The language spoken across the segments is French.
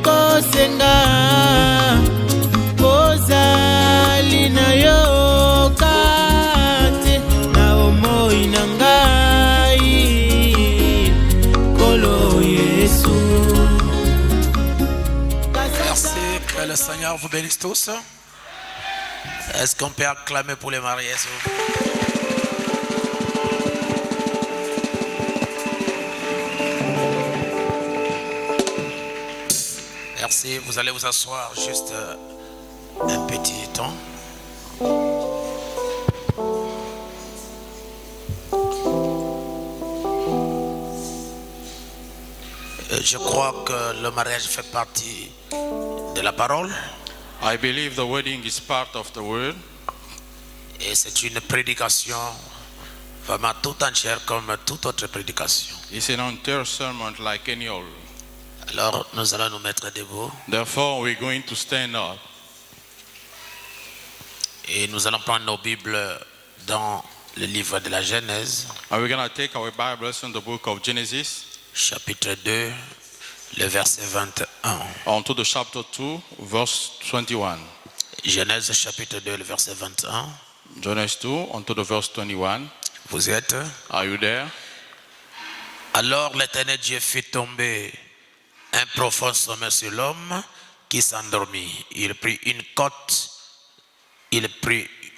kosenga kozali na yo kate na omoi na ngai kolo Yesu. Merci, que le Seigneur vous bénisse tous. Est-ce qu'on peut acclamer pour les mariés? Merci, vous allez vous asseoir juste un petit temps. Je crois que le mariage fait partie de la parole. I believe the wedding is part of the word. Et c'est une prédication vraiment tout entière comme toute autre prédication. It's an entire sermon like any other. Alors nous allons nous mettre debout. Therefore, we're going to stand up. Et nous allons prendre nos Bibles dans le livre de la Genèse. And we're going to take our Bibles in the book of Genesis. Chapitre 2, le verset 21. Onto the chapter 2, verse 21. Genèse chapitre 2, le verset 21. Genesis 2, onto the verse 21. Vous êtes? Are you there? Alors l'Éternel Dieu fit tomber un profond sommeil sur l'homme qui s'endormit. Il prit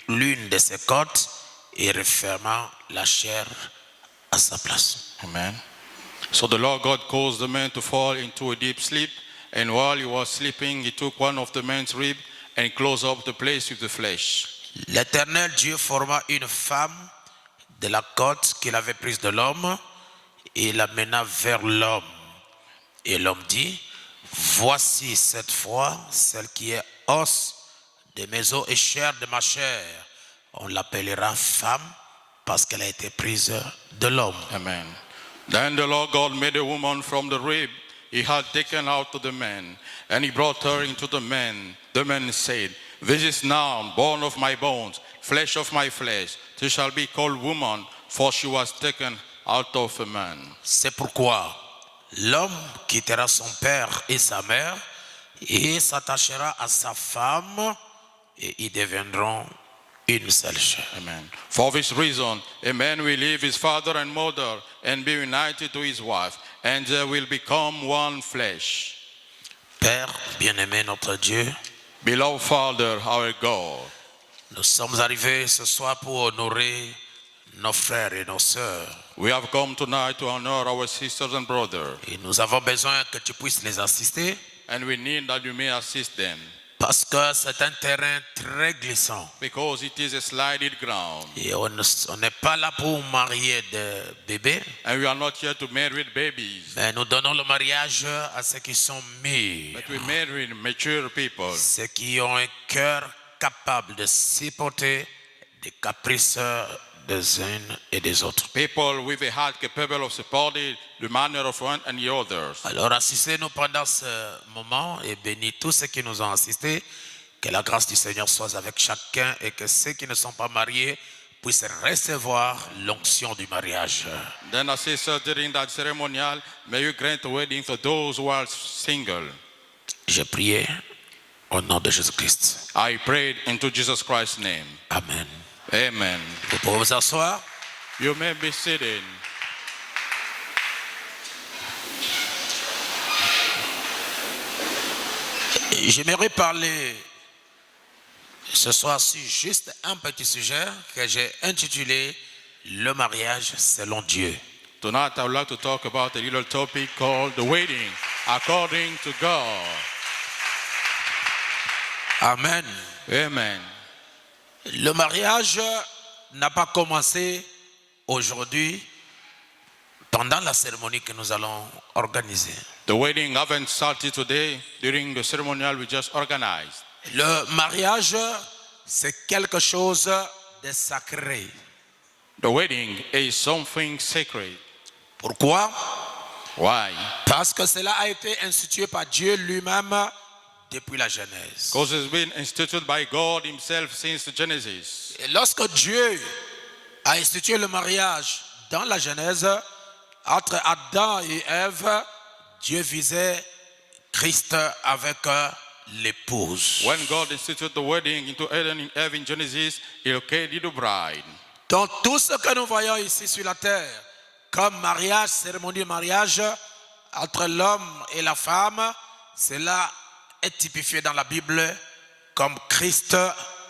l'une de ses côtes et referma la chair à sa place. Amen. So the Lord God caused the man to fall into a deep sleep, and while he was sleeping, he took one of the man's ribs and closed up the place with the flesh. L'Éternel Dieu forma une femme de la côte qu'il avait prise de l'homme et l'amena vers l'homme. Et l'homme dit, voici cette fois celle qui est os de mes os et chair de ma chair. On l'appellera femme parce qu'elle a été prise de l'homme. Amen. Then the Lord God made a woman from the rib he had taken out of the man, and he brought her into the man. The man said, this is now bone of my bones, flesh of my flesh. She shall be called woman, for she was taken out of a man. C'est pourquoi l'homme quittera son père et sa mère et s'attachera à sa femme et ils deviendront une seule chair. Amen. For this reason, a man will leave his father and mother and be united to his wife, and they will become one flesh. Père bien-aimé notre Dieu, Beloved Father, our God, nous sommes arrivés ce soir pour honorer nos frères et nos sœurs. we have come tonight to honor our sisters and brothers, Et nous avons besoin que tu puisses les assister and we need that you may assist them, parce que c'est un terrain très glissant. because it is a slided ground, Et on n'est pas là pour marier des bébés, and we are not here to marry babies, mais nous donnons le mariage à ceux qui sont mûrs, but we marry mature people, ceux qui ont un cœur capable de supporter des caprices des uns et des autres. people with a heart capable of supporting the manner of one and the others. Alors assistez-nous pendant ce moment et bénis tous ceux qui nous ont assistés. Que la grâce du Seigneur soit avec chacun et que ceux qui ne sont pas mariés puissent recevoir l'onction du mariage. Then assist us during that ceremonial. May you grant a wedding for those who are single. Je prie au nom de Jésus-Christ. I prayed into Jesus Christ's name. Amen. Amen. Vous pouvez vous asseoir. You may be seated. J'aimerais parler ce soir-ci juste un petit sujet que j'ai intitulé Le mariage selon Dieu. Tonight I would like to talk about a little topic called the wedding according to God. Amen. Amen. Le mariage n'a pas commencé aujourd'hui pendant la cérémonie que nous allons organiser. The wedding haven't started today during the ceremonial we just organized. Le mariage, c'est quelque chose de sacré. The wedding is something sacred. Pourquoi? Why? Parce que cela a été institué par Dieu lui-même depuis la Genèse. Because it's been instituted by God himself since the Genesis. Et lorsque Dieu a institué le mariage dans la Genèse, entre Adam et Ève, Dieu visait Christ avec l'épouse. When God instituted the wedding into Eden in heaven, Genesis, he located the bride. Donc tout ce que nous voyons ici sur la terre, comme mariage, cérémonie de mariage entre l'homme et la femme, cela est typifié dans la Bible comme Christ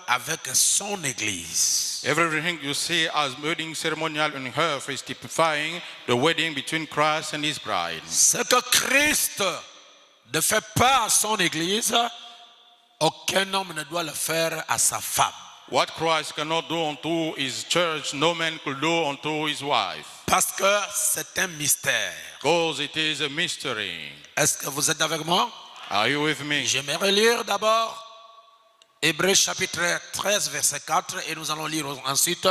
avec son Église. Everything you see as wedding ceremonial on earth is typifying the wedding between Christ and his bride. Ce que Christ ne fait pas à son Église, aucun homme ne doit le faire à sa femme. What Christ cannot do unto his church, no man could do unto his wife. Parce que c'est un mystère. Because it is a mystery. Est-ce que vous êtes avec moi? Are you with me? J'aimerais lire d'abord Hébreux chapitre 13, verset 4, et nous allons lire ensuite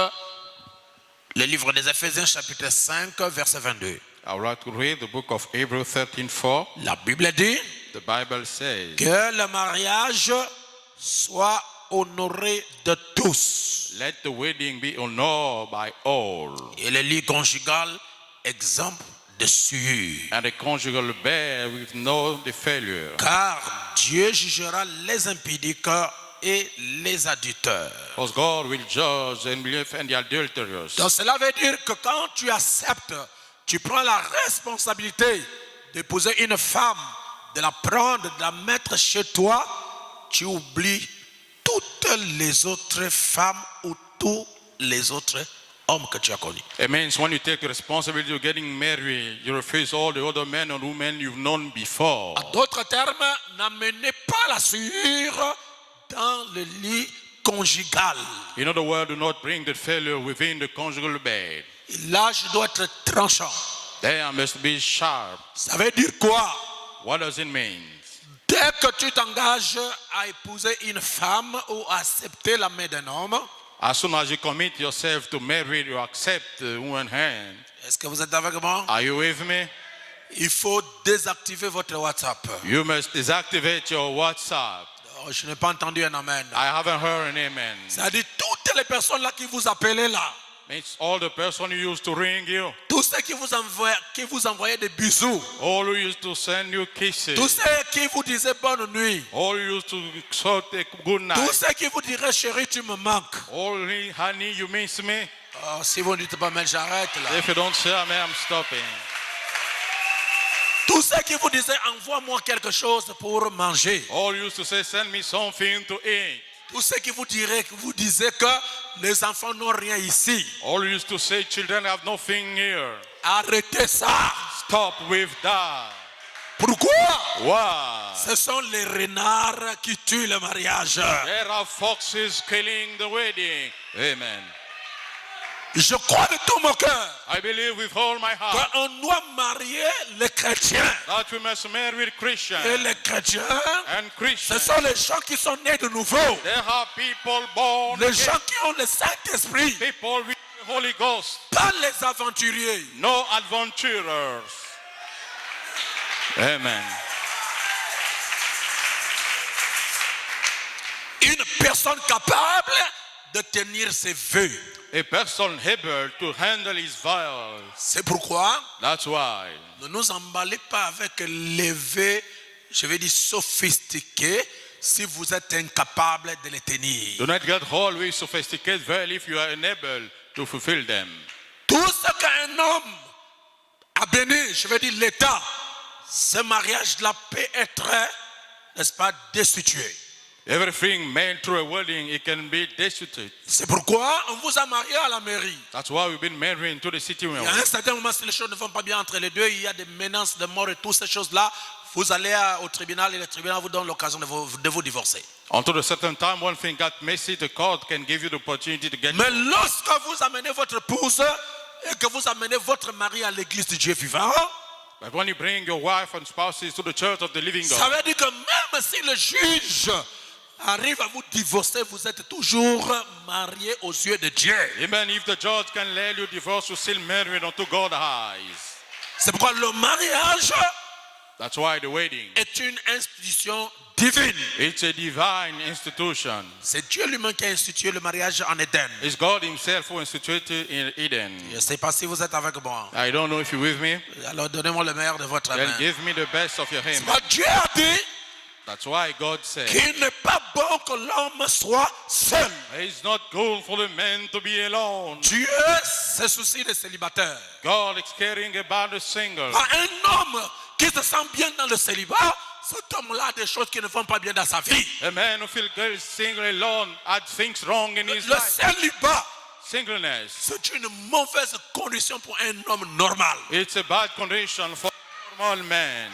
le livre des Éphésiens chapitre 5, verset 22. I would like to read the book of Hebrews 13:4. La Bible dit The Bible says, que le mariage soit honoré de tous. let the wedding be honored by all, Et le lit conjugal, exemple de souillure. and the conjugal bed with no failure. Car Dieu jugera les impudiques et les adultères. Because God will judge and the adulterers. Donc cela veut dire que quand tu acceptes, tu prends la responsabilité d'épouser une femme, de la prendre, de la mettre chez toi, tu oublies toutes les autres femmes ou tous les autres hommes que tu as connus. It means when you take the responsibility of getting married, you refuse all the other men and women you've known before. En d'autres termes, n'amenez pas la souillure dans le lit conjugal. In other words, do not bring the failure within the conjugal bed. L'âge doit être tranchant. There must be sharp. Ça veut dire quoi? What does it mean? Dès que tu t'engages à épouser une femme ou à accepter la main d'un homme, As soon as you commit yourself to marry, you accept one hand. est-ce que vous êtes avec moi? Are you with me? Il faut désactiver votre WhatsApp. You must deactivate your WhatsApp. Oh, je n'ai pas entendu un amen. I haven't heard an amen. C'est-à-dire toutes les personnes là qui vous appelaient là, It's all the person who used to ring you, tous ceux qui vous envoyaient des bisous, all who used to send you kisses, tous ceux qui vous disaient bonne nuit, all who used to say good night, tous ceux qui vous diraient chérie tu me manques. all honey you miss me. Oh, si vous ne dites pas mais j'arrête là. If you don't say me, I'm stopping. Tous ceux qui vous disaient envoie-moi quelque chose pour manger. All used to say send me something to eat. Tous ceux qui vous disaient que les enfants n'ont rien ici. All used to say children have nothing here. Arrêtez ça. Stop with that. Pourquoi? Why? Ce sont les renards qui tuent le mariage. There are foxes killing the wedding. Amen. Je crois de tout mon cœur I believe with all my heart qu'on doit marier les chrétiens. that we must marry Christians. Et les chrétiens, And ce Christians, sont les gens qui sont nés de nouveau. there are people born Les again, gens qui ont le Saint-Esprit, people with the Holy Ghost, pas les aventuriers. no adventurers. Amen. Une personne capable de tenir ses vœux. A person able to handle his vows. C'est pourquoi That's why. ne nous emballez pas avec les vœux, je vais dire sophistiqués, si vous êtes incapable de les tenir. Do not get always sophisticated well if you are unable to fulfill them. Tout ce qu'un homme a béni, je vais dire l'État, ce mariage-là peut être, n'est-ce pas, destitué. Everything made through a wedding, it can be destitute. C'est pourquoi on vous a marié à la mairie. That's why we've been married into the city. Il y a un certain moment, si les choses ne vont pas bien entre les deux, il y a des menaces de mort et toutes ces choses-là, vous allez au tribunal et le tribunal vous donne l'occasion de vous divorcer. Until a certain time, one thing got messy, the court can give you the opportunity to get Mais lorsque vous amenez votre épouse et que vous amenez votre mari à l'église du Dieu vivant, But when you bring your wife and spouses to the church of the living ça God, veut dire que même si le juge arrive à vous divorcer, vous êtes toujours marié aux yeux de Dieu. even if the judge can let you divorce, you still married unto God's eyes. C'est pourquoi le mariage That's why the wedding est une institution divine. it's a divine institution. C'est Dieu lui-même qui a institué le mariage en Éden. It's God himself who instituted in Eden. Je ne sais pas si vous êtes avec moi. I don't know if you're with me. Alors donnez-moi le meilleur de votre Then main. give me the best of your hymn. Mais Dieu a dit That's why God said qu'il n'est pas bon que l'homme soit seul. it's not good for the man to be alone. Dieu se soucie des célibataires. God is caring about the single. Un homme qui se sent bien dans le célibat, cet homme-là a des choses qui ne vont pas bien dans sa vie. A man who feels good single alone had things wrong in his Le life. célibat, Singleness. c'est une mauvaise condition pour un homme normal. It's a bad condition for a normal man.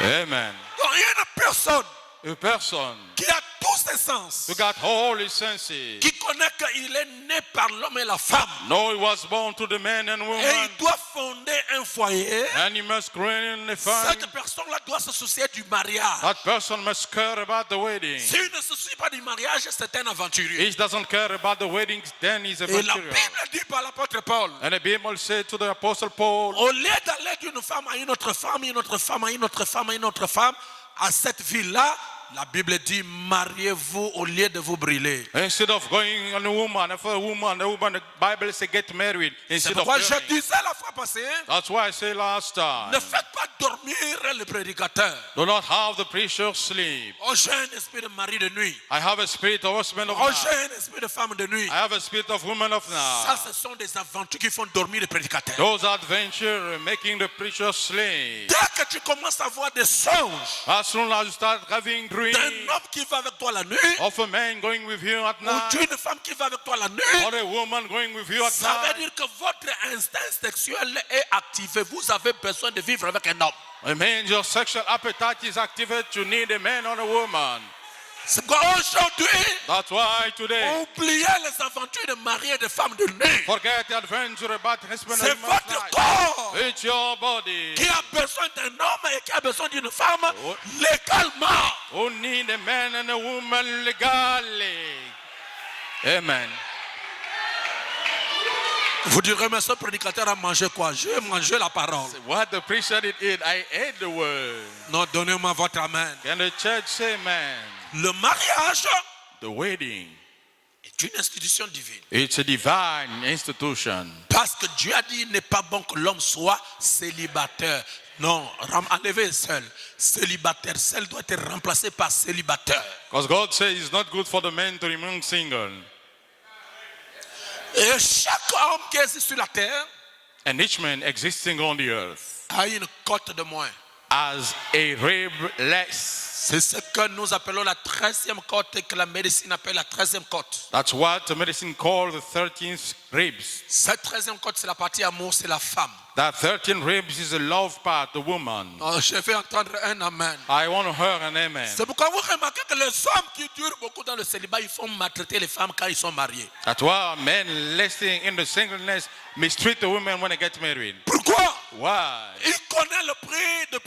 Amen. Donc, il y a une personne A person qui a tous ses sens, who got all his senses. qui connaît qu'il est né par l'homme et la femme. No, he was born to the man and Et woman. il doit fonder un foyer. And he must grow in the family. Cette personne-là doit se soucier du mariage. That person must care about the wedding. S'il ne se soucie pas du mariage, c'est un aventurier. He doesn't care about the wedding, then he's a Et la venturer. Bible dit par l'apôtre Paul, And the Bible said to the Apostle Paul, au lieu d'aller d'une femme à une autre femme, une autre femme à une autre femme à une autre femme, à cette vie-là, la Bible dit, mariez-vous au lieu de vous brûler. instead of going on a woman, after a woman, the Bible says get married C'est instead of pourquoi je burning. disais la fois passée, That's why I say last time, ne faites pas dormir le prédicateur. do not have the preacher sleep. Oh, j'ai un esprit de mari de nuit. I have a spirit of husband of Oh, night. j'ai un esprit de femme de nuit. I have a spirit of woman of Ça, night. ce sont des aventures qui font dormir le prédicateur. Those adventures making the preacher sleep. Dès que tu commences à avoir des songes As soon as you start having dreams d'un homme qui va avec toi la nuit, of a man going with you at ou night, d'une femme qui va avec toi la nuit, or a woman going with you at ça veut night, dire que votre instinct sexuel est activé. Vous avez besoin de vivre avec un homme. it means your sexual appetite is activated. You need a man or a woman. C'est pourquoi aujourd'hui, That's why today, oubliez les aventures de mari et de femme de nuit. forget the adventure about husband C'est and woman's votre night. corps It's your body qui a besoin d'un homme et qui a besoin d'une femme Oh. légalement. who need a man and a woman legally. Amen. Vous direz, mais ce prédicateur a mangé quoi? J'ai mangé la parole. What the preacher did eat, I ate the word. Non, donnez-moi votre amen. Can the church say amen? Le mariage The wedding, est une institution divine. it's a divine institution. Parce que Dieu a dit, il n'est pas bon que l'homme soit célibataire. Non, enlevé seul. Célibataire, seul doit être remplacé par célibataire. Because God says it's not good for the man to remain single. Et chaque homme qui est sur la terre And each man existing on the earth a une cote de moins. has a rib less. C'est ce que nous appelons la 13e cote et que la médecine appelle la 13e cote. That's what the medicine calls the 13th ribs. Cette 13e cote, c'est la partie amour, c'est la femme. That 13 ribs is the love part, the woman. Oh, je vais entendre un amen. I want to hear an amen. C'est pourquoi vous remarquez que les hommes qui durent beaucoup dans le célibat, ils font maltraiter les femmes quand ils sont mariés. That's why men listing in the singleness mistreat the women when they get married. Pourquoi? Why? Il connaît le prix de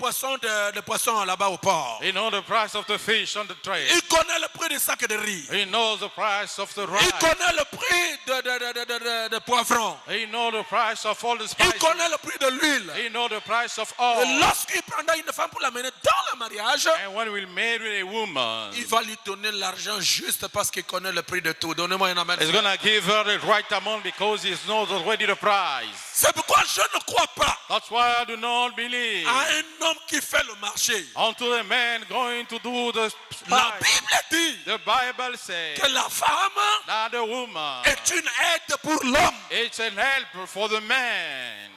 poisson là-bas au port. He knows the price of the fish on the tray. Il connaît le prix des sacs de riz. He knows the price of the Il rice. connaît le prix de poivrons. He knows the price of all the Il spices. connaît le prix de l'huile. He knows the price of Et all. lorsqu'il prendra une femme pour l'amener dans le mariage, And when we'll marry a woman, il va lui donner l'argent juste parce qu'il connaît le prix de tout. Donnez-moi un amen. he's going to give her the right amount because he knows already the price. C'est pourquoi je ne crois pas That's why I do not believe à un homme qui fait le marché. unto the man going to do the La spice. Bible dit The Bible says que la femme that the woman est une aide pour l'homme. it's an helper for the man.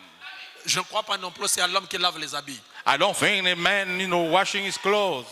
Je ne crois pas non plus c'est à l'homme qui lave les habits. I don't think a man, washing his clothes.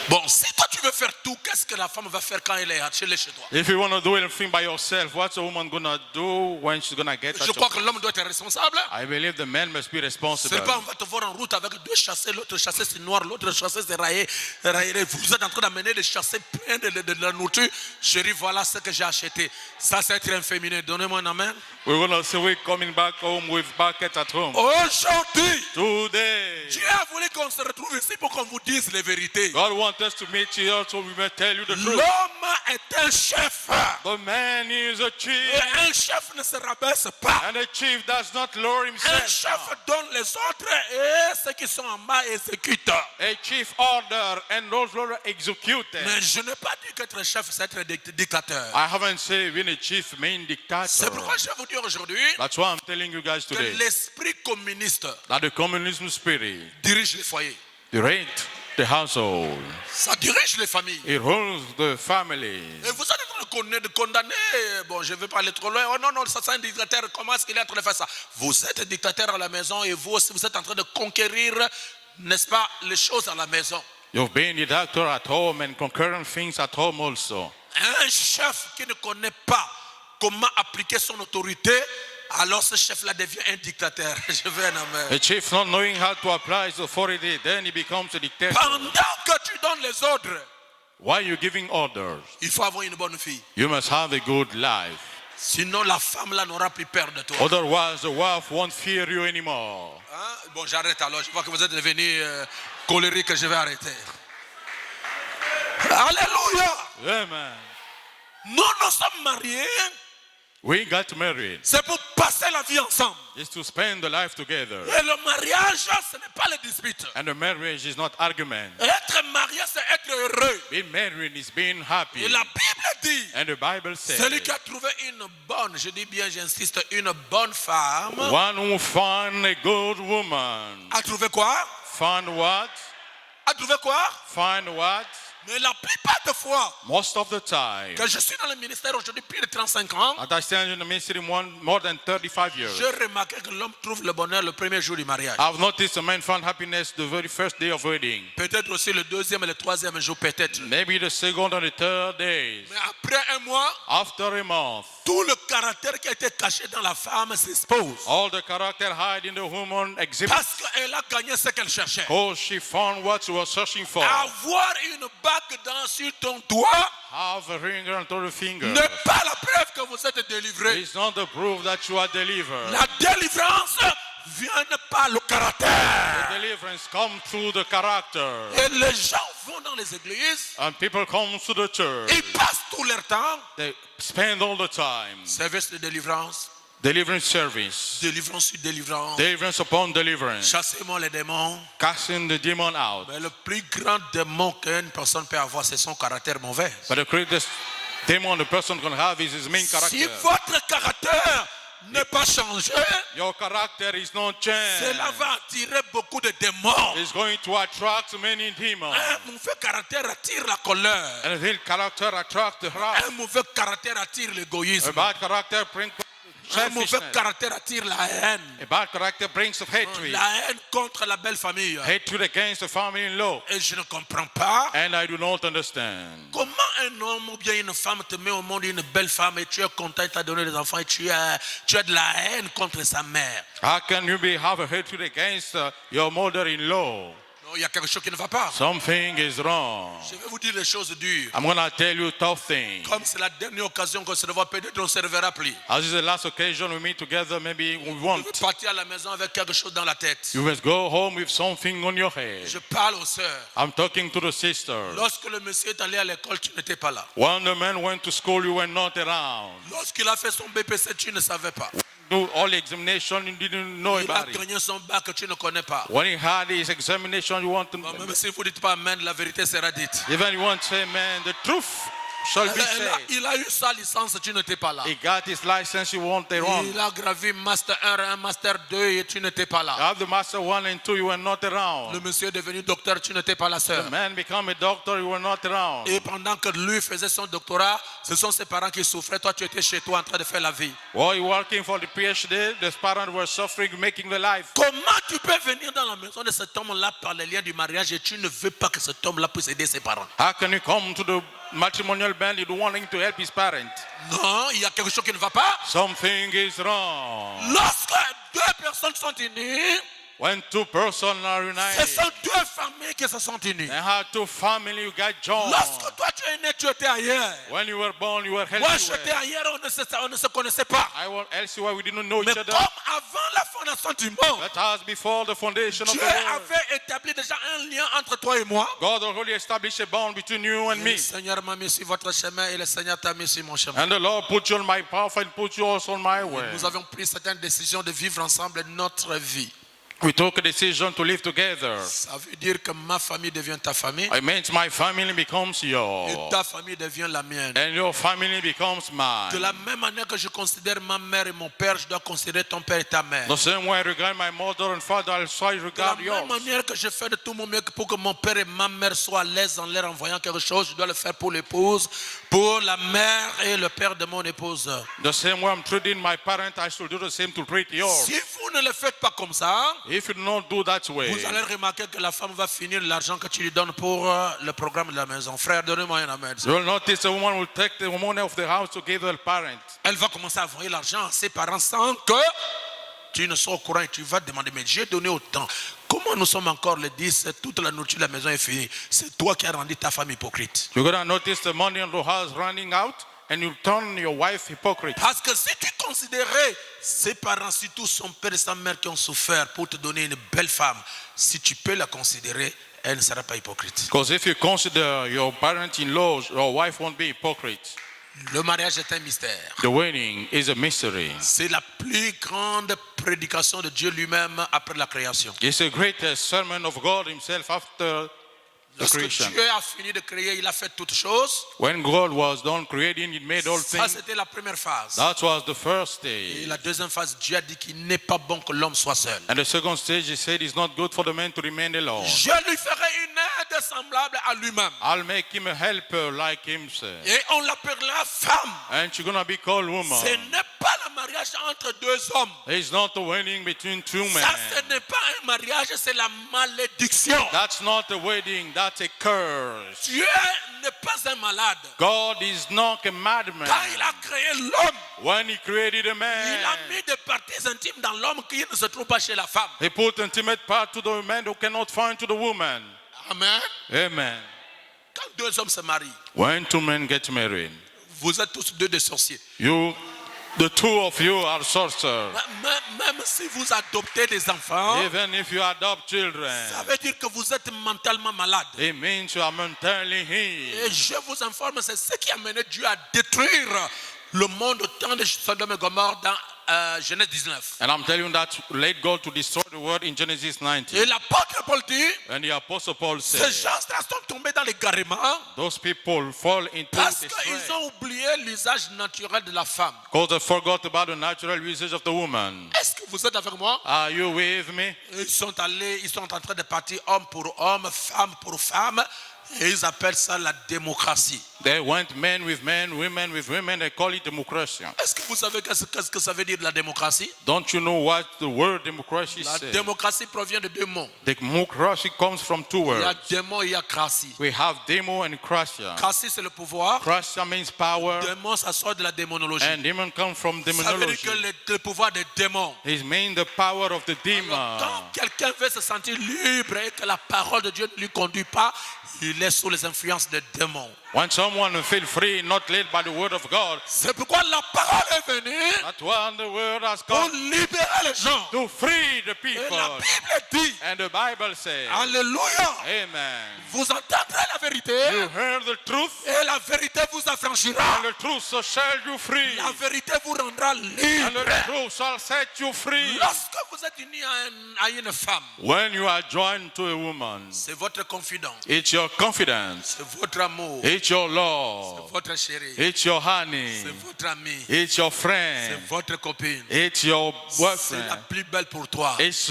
Bon, si toi tu veux faire tout, qu'est-ce que la femme va faire quand elle est chez toi? If you want to do anything by yourself, what's a woman going to do when she's going to get Je at crois your... que l'homme doit être responsable. I believe the man must be C'est responsible. pas on va te voir en route avec deux chassés, l'autre chassé c'est noir, l'autre chassé c'est rayé. Vous êtes en train d'amener des chassés pleins de la nourriture. Chérie, voilà ce que j'ai acheté. Ça c'est être inféminé. Donnez-moi un amen. We're going to see we coming back home with buckets at home. Aujourd'hui, Today, way. Dieu a voulu qu'on se retrouve ici pour qu'on vous dise les vérités. God wants us to meet here so we may tell you the truth. L'homme est un chef. The man is a Et chief, un chef ne se rabaisse pas. and a chief does not lower Un himself. chef donne les autres et ceux qui sont en bas exécutent. A chief order and those who are executed. Mais je n'ai pas dit qu'être chef, c'est être dictateur. I haven't said being a chief main C'est dictator. pourquoi je vais vous dire aujourd'hui That's why I'm telling you guys que today l'esprit communiste that the communism spirit dirige les foyers. directs the household. Ça dirige les familles. It rules the family. Et vous êtes en train de condamner, bon, je ne vais pas aller trop loin. Oh non, non, ça c'est un dictateur. Comment est-ce qu'il est en train de faire ça? Vous êtes dictateur à la maison et vous aussi, vous êtes en train de conquérir, n'est-ce pas, les choses à la maison. You've been the doctor at home and conquering things at home also. Un chef qui ne connaît pas comment appliquer son autorité, alors ce chef-là devient un dictateur. Je veux un amen. A chief not knowing how to apply his authority, then he becomes a dictator. Pendant que tu donnes les ordres, Why are you giving orders? il faut avoir une bonne fille. You must have a good life. Sinon, la femme là n'aura plus peur de toi. Otherwise, the wife won't fear you anymore. Hein? Bon, j'arrête alors. Je vois que vous êtes devenu colérique. Je vais arrêter. Alléluia. Amen. Nous nous sommes mariés. We got married. C'est pour passer la vie ensemble. It's to spend the life together. Et le mariage, ce n'est pas le dispute. And the marriage is not argument. Être marié, c'est être heureux. Being married is being happy. Et la Bible dit, And the Bible says, celui qui a trouvé une bonne, je dis bien, j'insiste, une bonne femme, one who found a good woman. a trouvé quoi? Found what? A trouvé quoi? Find what? Mais la plupart des fois, Most of the time. que je suis dans le ministère aujourd'hui plus de 35 ans, As I stand in the ministry more than 35 years, j'ai remarqué que l'homme trouve le bonheur le premier jour du mariage. I've noticed a man found happiness the very first day of wedding. Peut-être aussi le deuxième et le troisième jour, peut-être. Maybe the second or the third days. Mais après un mois, After a month, tout le caractère qui a été caché dans la femme s'expose. all the character hide in the woman exhibits. Parce qu'elle a gagné ce qu'elle cherchait. Oh, she found what she was searching for. Avoir une bague sur ton doigt Have a ring onto the finger. n'est pas la preuve que vous êtes délivré. It's not the proof that you are delivered. La délivrance vient par le caractère. Deliverance comes through the character. Et les gens vont dans les églises, And people come to the church. ils passent tout leur temps. They spend all the time. Service de délivrance, Deliverance service. délivrance sur délivrance. Deliverance upon deliverance. Chassez-moi les démons. Casting the demon out. Mais le plus grand démon qu'une personne peut avoir, c'est son caractère mauvais. But the greatest demon the person can have is his main Si character. votre caractère n'est pas changé, Your character is not changed. cela va attirer beaucoup de démons. It's going to attract many demons. Un mauvais caractère attire la colère. And the character attracts the wrath. Un mauvais caractère attire A l'égoïsme. bad character brings Un mauvais selfishness. caractère attire la haine. A bad character brings hatred. La haine contre la belle famille. Hatred against the family-in-law. Et je ne comprends pas And I do not understand. comment un homme ou bien une femme te met au monde une belle femme et tu es content, il t'a donné des enfants et tu as de la haine contre sa mère. How can you have a hatred against your mother-in-law? Non, il y a quelque chose qui ne va pas. Something is wrong. Je vais vous dire les choses dures. I'm going to tell you tough things. Comme c'est la dernière occasion qu'on se revoit, peut-être on ne se reverra plus. As this is the last occasion we meet together, maybe we Vous won't. partez à la maison avec quelque chose dans la tête. You must go home with something on your head. Je parle aux sœurs. I'm talking to the sisters. Lorsque le monsieur est allé à l'école, tu n'étais pas là. When the man went to school, you were not around. Lorsqu'il a fait son BPC, tu ne savais pas. Do all examination, you didn't know Il a about it. gagné son bac que tu ne connais pas. When he had his examination, you want to, Bon, même si vous ne dites pas Amen, la vérité sera dite. even you want to say, man, the truth shall be said. Il a eu sa licence, tu n'étais pas là. He got his license, you want the wrong. Il a gravi Master 1, Master 2 et tu n'étais pas You là. have the master 1 and 2, you were not Le around. monsieur est devenu docteur, tu n'étais pas là, sœur. The man become a doctor, you were not around. Et pendant que lui faisait son doctorat, ce sont ses parents qui souffraient. Toi, tu étais chez toi en train de faire la vie. While you working for the PhD, the parents were suffering, making the life. Comment tu peux venir dans la maison de cet homme-là par les liens du mariage et tu ne veux pas que cet homme-là puisse aider ses parents? How can you come to the matrimonial band, you wanting to help his parents? Non, il y a quelque chose qui ne va pas. Something is wrong. Lorsque deux personnes sont unies, When two persons are ce united, sont deux familles qui se sont unies. and how two families got joined. Lorsque toi tu es né, tu étais ailleurs. When you were born, you were Moi elsewhere. j'étais ailleurs, on ne se connaissait pas. I was elsewhere, we didn't know Mais each comme other. avant la fondation du monde, But as before the foundation of Dieu the world, avait établi déjà un lien entre toi et moi. God already established a bond between you and Le me. Seigneur m'a mis sur votre chemin et le Seigneur t'a mis sur mon chemin. And the Lord put you on my path and put you also on my way. Nous avions pris certaines décisions de vivre ensemble notre vie. We took a decision to live together. Ça veut dire que ma famille devient ta famille It means my family becomes et yours. ta famille devient la mienne. And your family becomes De mine. la même manière que je considère ma mère et mon père, je dois considérer ton père et ta mère. The same way I regard my mother and father, also I De la regard même yours. manière que je fais de tout mon mieux pour que mon père et ma mère soient à l'aise en leur envoyant quelque chose, je dois le faire pour l'épouse, pour la mère et le père de mon épouse. The same way I'm treating my parents, I should do the same to treat yours. Si vous ne le faites pas comme ça, If you do not do that way, vous allez remarquer que la femme va finir l'argent que tu lui donnes pour le programme de la maison. Frère, donnez-moi un amen. you will notice the woman will take the woman of the house to give her parent. Elle va commencer à envoyer l'argent à ses parents sans que tu ne sois au courant et tu vas demander, mais j'ai donné autant. Comment nous sommes encore le 10, toute la nourriture de la maison est finie. C'est toi qui as rendu ta femme hypocrite. You're going to notice the money in the house running out and you turn your wife hypocrite. Parce que si tu considérais ses parents, surtout son père et sa mère qui ont souffert pour te donner une belle femme, si tu peux la considérer, elle ne sera pas hypocrite. Because if you consider your parent-in-law, your wife won't be hypocrite. Le mariage est un mystère. The wedding is a mystery. C'est la plus grande prédication de Dieu lui-même après la création. It's the greatest sermon of God himself after the Lorsque creation. Dieu a fini de créer, il a fait toutes choses. When God was done creating, he made all Ça, things. c'était la première phase. That was the first Et stage. la deuxième phase, Dieu a dit qu'il n'est pas bon que l'homme soit seul. And the second stage, he said, it's not good for the man to remain alone. Je lui ferai une aide semblable à lui-même. I'll make him a helper like himself. Et on l'appellera femme. And she's going to be called Ce woman. n'est pas le mariage entre deux hommes. It's not a wedding between two men. Ça, ce n'est pas un mariage, c'est la malédiction. That's not a wedding, that's a curse. Dieu n'est pas un malade. God is not a madman. Quand il a créé l'homme, When he created a il a man, mis des parties intimes dans l'homme qui ne se trouvent pas chez la femme. he put intimate part to the man who cannot find to the woman. Amen. Amen. Quand deux hommes se marient, When two men get married, vous êtes tous deux des sorciers. the two of you are sorcerers. Même si vous adoptez des enfants, Even if you adopt children, ça veut dire que vous êtes mentalement malade. it means you are mentally Et healed. je vous informe, c'est ce qui a mené Dieu à détruire le monde au temps de Sodome et Gomorrhe dans Genèse 19. And I'm telling you that led God to destroy the world in Genesis 19. Et l'apôtre Paul dit, And the Apostle Paul ces said, gens-là sont tombés dans l'égarement those people fall into parce the qu'ils ont oublié l'usage naturel de la femme. because they forgot about the natural usage of the woman. Est-ce que vous êtes avec moi? Are you with me? Ils sont en train de partir homme pour homme, femme pour femme. Et ils appellent ça la démocratie. They went men with men, women with women. They call it democracy. Est-ce que vous savez qu'est-ce que ça veut dire la démocratie? Don't you know what the word democracy La says? démocratie provient de deux mots. Democracy comes from two Il y a words. démon et il y a cratie. We have demo and krasia. Cratie, c'est le pouvoir. Krasia means power, Démon, ça sort de la démonologie. and demon comes from Ça veut dire demonology. que le pouvoir des démons. It means the power of the Alors, demon. quand quelqu'un veut se sentir libre et que la parole de Dieu ne lui conduit pas, il est sous les influences des démons. When someone feels free, not led by the word of God, C'est pourquoi la parole est venue that's when the word has pour come libérer les gens. to free the Et la people. Bible dit, And the Bible says, Alléluia, Amen. vous entendrez la vérité You heard the truth, et la vérité vous affranchira. and the truth shall set you free. La vérité vous rendra And libre. the truth shall set you free. Lorsque vous êtes unis à une femme, When you are joined to a woman, c'est votre confident, it's your confidence, c'est votre amour, it's your c'est love, votre chérie, it's your honey, c'est votre ami, it's your c'est friend, votre copine. it's your C'est la boyfriend, plus belle pour toi. it's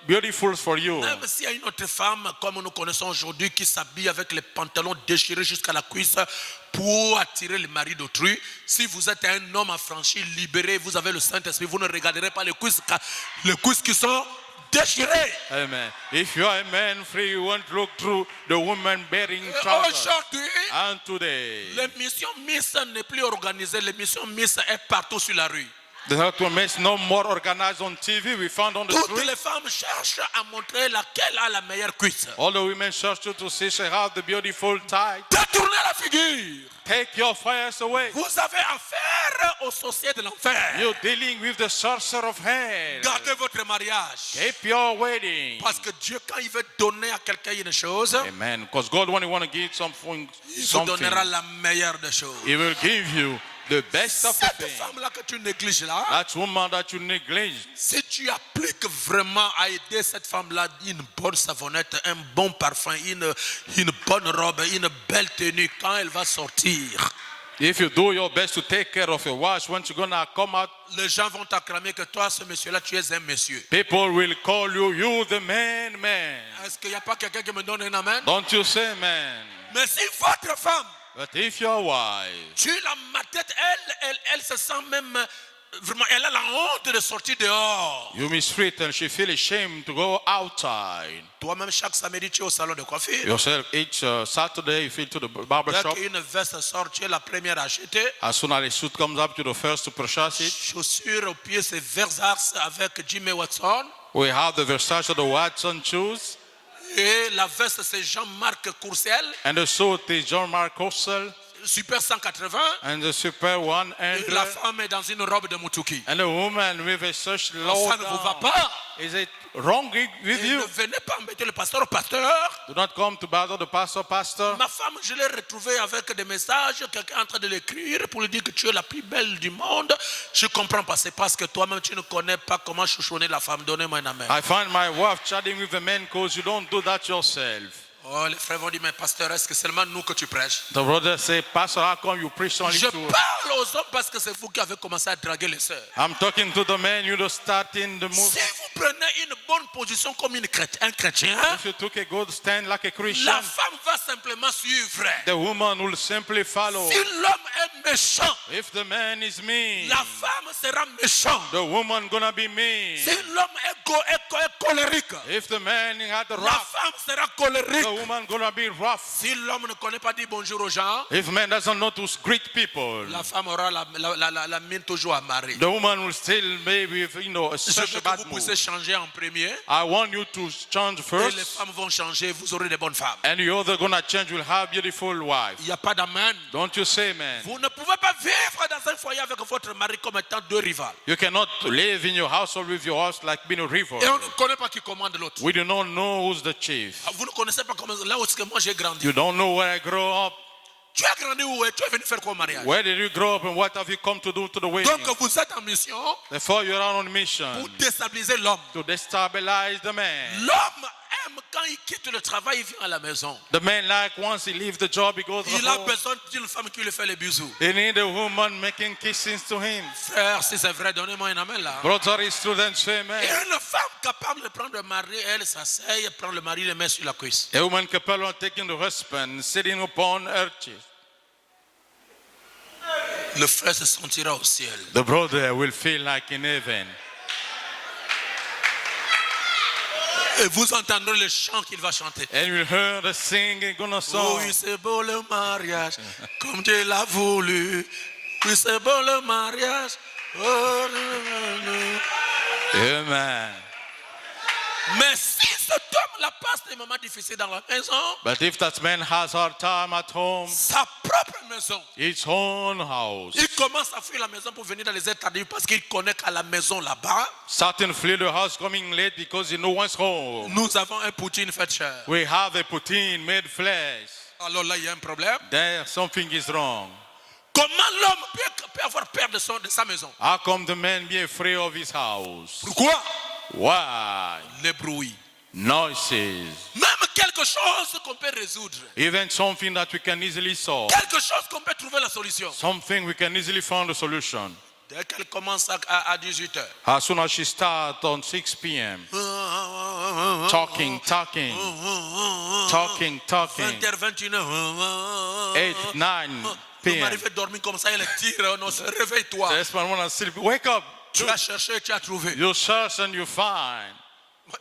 beautiful for you. Même s'il y a une autre femme, comme nous connaissons aujourd'hui, qui s'habille avec les pantalons déchirés jusqu'à la cuisse pour attirer le mari d'autrui, si vous êtes un homme affranchi, libéré, vous avez le Saint-Esprit, vous ne regarderez pas les cuisses qui sont déchirées. Amen. If you are a man free, you won't look through the woman bearing trouble. Aujourd'hui, And today, l'émission Miss n'est plus organisée, l'émission Miss est partout sur la rue. The health women is no more organized on TV. We found on the Toutes street. les femmes cherchent à montrer laquelle a la meilleure cuisse. All the women search you to see she have the beautiful tight. Détournez la figure. Take your fires away. Vous avez affaire aux sorciers de l'enfer. You're dealing with the sorcerer of hell. Gardez votre mariage. Keep your wedding. Parce que Dieu, quand il veut donner à quelqu'un une chose, Amen. Because God, when He want to give something, il vous donnera something, la meilleure des choses. He will give you the best of the Cette things. femme-là que tu négliges là, That woman that you neglect, si tu appliques vraiment à aider cette femme-là une bonne savonnette, un bon parfum, une bonne robe, une belle tenue, quand elle va sortir, if you do your best to take care of your wife, when she's gonna come out, les gens vont t'acclamer que toi, ce monsieur-là, tu es un monsieur. people will call you, you the man. Est-ce qu'il n'y a pas quelqu'un qui me donne un amen? Don't you say man? Mais si votre femme, But if your wife, tu la ma tête, elle se sent même vraiment, elle a la honte de sortir dehors. you mistreat and she feel ashamed to go outside. Toi-même, chaque samedi, tu es au salon de coiffure. Yourself, each Saturday you feel to the barber Dès shop. qu'une veste sort, tu es la première à acheter. As soon as the suit comes up, you're the first to purchase it. Chaussures aux pieds, c'est Versace avec Jimmy Watson. We have the Versace, the Watson shoes, Et la veste, c'est Jean-Marc Courcelles, and the suit is John Mark Russell, Super 180. and the Super 100, Et la femme est dans une robe de Mutuki. and the woman with a such low Ça ne vous va down. pas. Is it wrong with Et you? ne venez pas embêter le pasteur. Do not come to bother the pastor. Ma femme, je l'ai retrouvée avec des messages, quelqu'un est en train de l'écrire pour lui dire que tu es la plus belle du monde. Je comprends pas, c'est parce que toi-même tu ne connais pas comment chouchonner la femme. Donnez-moi un amen. I find my wife chatting with a man because you don't do that yourself. Oh, les frères vont dire, mais pasteur, est-ce que c'est seulement nous que tu prêches? The brother say, Pastor, how come you preach only Je to... parle aux hommes parce que c'est vous qui avez commencé à draguer les sœurs. I'm talking to the man, you don't start in the move. Si vous prenez une bonne position comme un chrétien, If you took a good stand like a Christian, la femme va simplement suivre. the woman will simply follow. Si l'homme est méchant, If the man is mean, la femme sera méchante. the woman gonna be mean. Si l'homme est colérique, If the man had the la rough, femme sera colérique. the woman gonna be rough. Si l'homme ne connaît pas dire bonjour aux gens, If man doesn't know to greet people, la femme aura la mine toujours à marrer. the woman will still maybe, a Je such veux a que bad vous mood. puissiez changer en premier. I want you to change Et les first, femmes vont changer, vous aurez des bonnes femmes. and the other gonna change, will have beautiful wife. Il n'y a pas d'amen. Don't you say, man? Vous ne pouvez pas vivre dans un foyer avec votre mari comme étant deux rivales. You cannot live in your household with your house like being a rival. Et on ne connaît pas qui commande l'autre. We do not know who's the chief. Vous ne connaissez pas comment, là où est-ce que moi j'ai grandi. You don't know where I grow up. Tu as grandi où? Tu es venu faire quoi au mariage? Where did you grow up and what have you come to do to the wedding? Donc vous êtes en mission Therefore, you're on mission pour déstabiliser l'homme. to destabilize the man. L'homme aime quand il quitte le travail, il vient à la maison. The man, like, once he leaves the job, he goes Il a home. besoin d'une femme qui lui fait les bisous. He needs a woman making kisses to him. Frère, si c'est vrai, donnez-moi un amen là. Brother, his students say, Et man, une femme capable de prendre le mari, elle s'asseye, prend le mari, le met sur la cuisse. a woman capable of taking the husband, sitting upon her chest. Le frère se sentira au ciel. The brother will feel like in heaven. Et vous entendrez le chant qu'il va chanter. And you'll hear the singing, gonna song. Oui, c'est beau le mariage, comme Dieu l'a voulu. Oui, c'est beau le mariage. Oh, Amen. mais si cet homme-là passe des moments difficiles dans la maison, But if that man has hard time at home, sa propre maison, his own house, il commence à fuir la maison pour venir dans les aides tardives parce qu'il connaît qu'à la maison là-bas, Satan flee the house coming late because he knows one's home. nous avons un poutine fait cher. We have a poutine made flesh. Alors là, il y a un problème. There, something is wrong. Comment l'homme peut avoir peur de sa maison? How come the man be afraid of his house? Pourquoi? Why? Les bruits. Noises. Même quelque chose qu'on peut résoudre. Even something that we can easily solve. Quelque chose qu'on peut trouver la solution. Something we can easily find a solution. Dès qu'elle commence à 18h. As soon as she starts on 6 p.m. Talking. 20h, 21h. 8, 9 Vous p.m. m'arrivez à dormir comme ça, elle tire. Non, réveille-toi. This man wanna sleep. Wake up. Tu as cherché, tu as trouvé. You search and you find.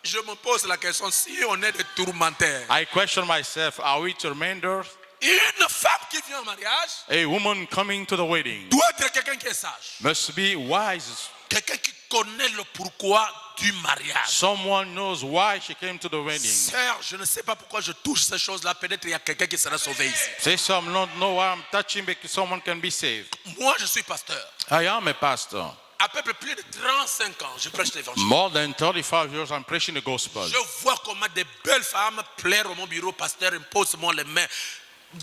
Je me pose la question, si on est des tourmenteurs, I question myself, are we tormentors? Une femme qui vient au mariage A woman coming to the wedding doit être quelqu'un qui est sage. must be wise. Quelqu'un qui connaît le pourquoi du mariage. Someone knows why she came to the wedding. Sœur, je ne sais pas pourquoi je touche ces choses-là. Peut-être il y a quelqu'un qui sera sauvé ici. Say some don't know why I'm touching because someone can be saved. Moi, je suis pasteur. I am a pastor. À peu près plus de 35 ans, je prêche l'évangile. More than 35 years I'm preaching the gospel. Je vois comment des belles femmes plairent au mon bureau, pasteur, impose-moi les mains.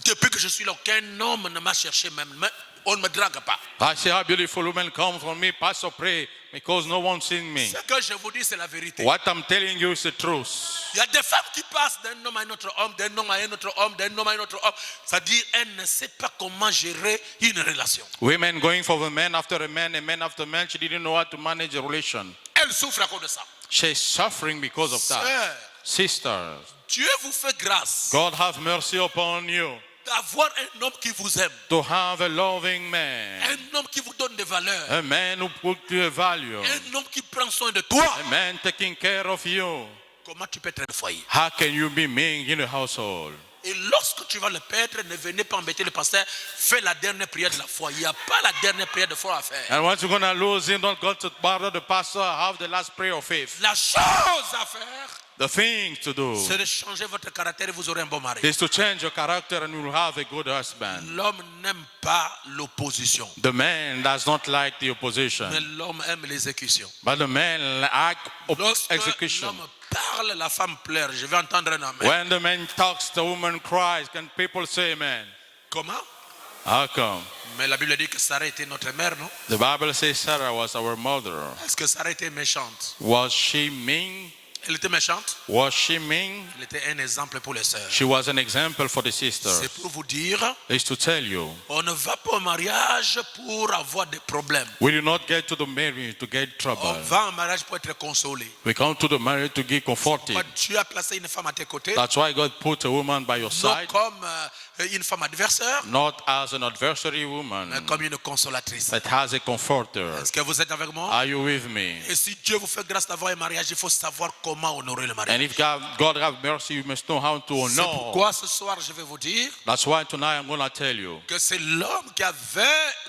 Depuis que je suis là, aucun homme ne m'a cherché même. On ne me drague pas. I see how beautiful women come from me, pastor, pray, because no one seen me. Ce que je vous dis, c'est la vérité. What I'm telling you is the truth. Il y a des femmes qui passent d'un homme à un autre homme, d'un homme à un autre homme, d'un homme à un autre homme. C'est-à-dire, elles ne savent pas comment gérer une relation. Women going for a man after a man after man. She didn't know how to manage a relation. Elles souffrent à cause de ça. She's suffering because of that. Sœur, Sisters, Dieu vous fait grâce God have mercy upon you d'avoir un homme qui vous aime, to have a loving man. un homme qui vous donne des valeurs, A man who put you a value. un homme qui prend soin de toi. A man taking care of you. Comment tu peux être un foyer? How can you be mean in a household? Et lorsque tu vas le perdre, ne venez pas embêter le pasteur. Fais la dernière prière de la foi. Il n'y a pas la dernière prière de foi à faire. And once you're going to lose him, don't go to bother the pastor. Have the last prayer of faith. La chose à faire, The thing to do c'est de changer votre caractère et vous aurez un bon mari. is to change your character and you'll have a good husband. L'homme n'aime pas l'opposition, The man does not like the opposition, mais l'homme aime l'exécution. but the man like Lorsque execution. l'homme parle, la femme pleure. Je vais entendre un amen. When the man talks, the woman cries. Can people say amen? Comment? How come? Mais la Bible dit que Sarah était notre mère, non? The Bible says Sarah was our mother. Est-ce que Sarah était méchante? Was she mean? Elle était méchante? Was she mean? Elle était un exemple pour les sœurs. She was an example for the sisters. C'est pour vous dire, It's to tell you, on ne va pas au mariage pour avoir des problèmes. we do not get to the marriage to get On trouble. va au mariage pour être consolé. We come to the marriage to get comforted. Quand Dieu a placé une femme à tes côtés, That's why God put a woman by your non side, comme une femme adversaire, not as an adversary mais woman, comme une consolatrice. but as a comforter. Est-ce que vous êtes avec moi? Are you with me? Et si Dieu vous fait grâce d'avoir un mariage, il faut savoir comment honorer le mariage. And if God have mercy, you must know how to C'est honor. pourquoi ce soir, je vais vous dire That's why tonight I'm going to tell you que c'est l'homme qui avait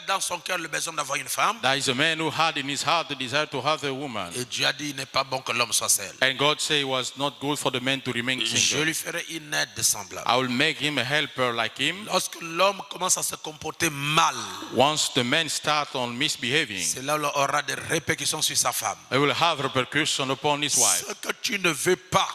dans son cœur le besoin d'avoir une femme. that is a man who had in his heart the desire to have a woman. Et Dieu a dit, il n'est pas bon que l'homme soit seul. And God said it was not good for the man to remain Je single. lui ferai une aide semblable. I will make him a helper like him. Lorsque l'homme commence à se comporter mal, Once the man starts on misbehaving, c'est là où il aura des répercussions sur sa femme. it will have repercussions upon his wife. Ce que tu ne veux pas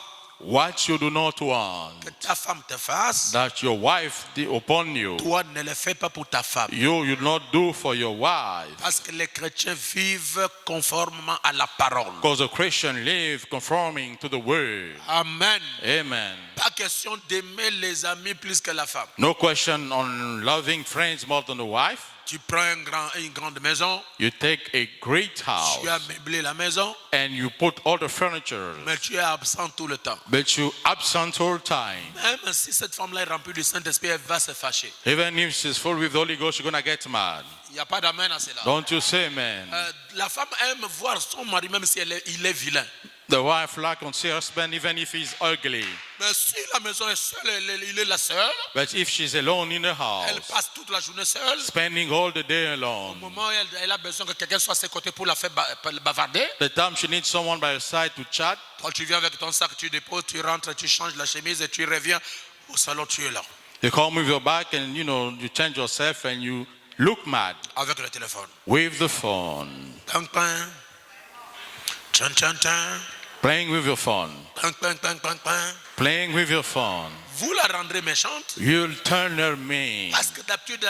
What you do not want que ta femme te fasse, that your wife did upon you, toi ne le fais pas pour ta femme. you not do for your wife. Parce que les chrétiens vivent conformément à la parole. Because the Christian live conforming to the word. Amen. Amen. Pas question d'aimer les amis plus que la femme. No question on loving friends more than the wife. Tu prends une grande maison, You take a great tu as house meublé la maison, and you put all the furniture, mais tu es absent tout le temps. but you absent all time. Même si cette femme-là est remplie du Saint-Esprit, elle va se fâcher. Even if she's full with the Holy Ghost, you're gonna get mad. Il n'y a pas d'amen à cela. Don't you say amen? La femme aime voir son mari même si il est vilain. The wife like on see her husband even if he's ugly. Mais si la maison est seule, il est la seule, But if she's alone in the elle house, passe toute la journée seule. spending all the day Au alone, moment où elle a besoin que quelqu'un soit à ses côtés pour la faire bavarder, the time she needs someone by her side to chat, quand tu viens avec ton sac, tu déposes, tu rentres, tu changes la chemise et tu reviens au salon, tu es là, you come with your back and you change yourself and you look mad avec le téléphone. with the phone, Ping, ping. Tchan, tchan, tchan. playing with your phone, Ping, ping, ping, ping, ping. playing with your phone. Vous la rendrez méchante You'll turn her mean. parce que d'habitude,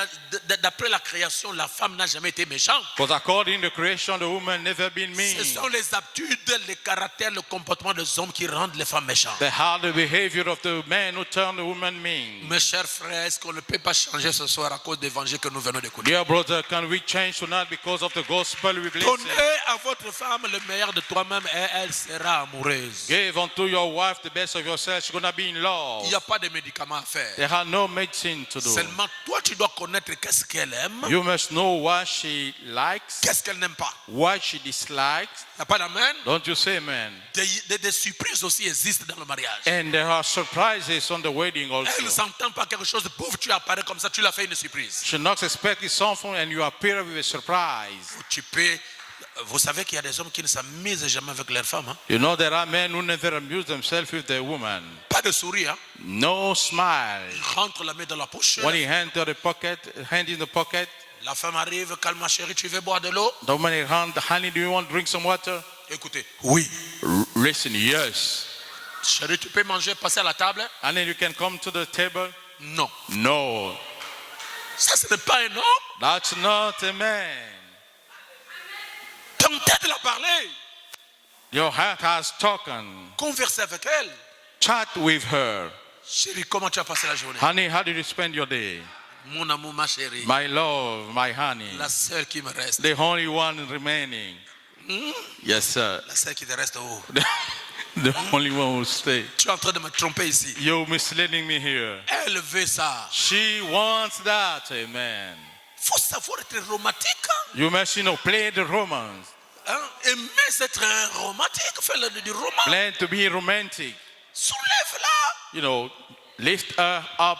d'après la création, la femme n'a jamais été méchante. Because according to creation, the woman never been mean. Ce sont les habitudes, les caractères, le comportement des hommes qui rendent les femmes méchantes. The hard behavior of the man who turn the woman mean. Mes chers frères, est-ce qu'on ne peut pas changer ce soir à cause de l'évangile que nous venons d'écouter? Dear brother, can we change tonight because of the gospel we've listened? Donnez à votre femme le meilleur de toi-même et elle sera amoureuse. Give unto your wife the best of yourself. She's gonna be in love. Il n'y a pas de médicaments à faire. They have no medicine to do. Seulement, toi, tu dois connaître qu'est-ce qu'elle aime, You must know what she likes, qu'est-ce qu'elle n'aime pas. what she dislikes. Y a pas d'amen? Don't you say amen? Des surprises aussi existent dans le mariage. And there are surprises on the wedding Elle ne also. s'entend pas quelque chose de pauvre, tu apparais comme ça, tu l'as fait une surprise. She not expecting something and you appear with a surprise. Tu peux. Vous savez qu'il y a des hommes qui ne s'amusent jamais avec leurs femmes. Hein? You know there are men who never amuse themselves with their woman. Pas de sourire. Hein? No smile. Ils rentrent la main dans la poche. When he hand in the pocket, La femme arrive, calme ma chérie, tu veux boire de l'eau? the woman in hand, honey, do you want to drink some water? Écoutez, oui. Listen, yes. Chérie, tu peux manger, passer à la table? And then you can come to the table? Non. No. Ça, ce n'est pas un homme. That's not a man. Tentez de la parler. Your heart has spoken. Conversez avec elle. Chat with her. Chérie, comment tu as passé la journée? Honey, how did you spend your day? Mon amour, ma chérie. My love, my honey. La seule qui me reste. The only one remaining. Yes, sir. La seule qui te reste où? The only one who stay. Tu es en train de me tromper ici. You're misleading me here. Elle veut ça. She wants that, amen. Faut savoir être romantique. Hein? You must, play the romance. Hein? Aimer être un romantique. Fais-le du roman. Plan to be romantic. Soulève-la. Lift her up.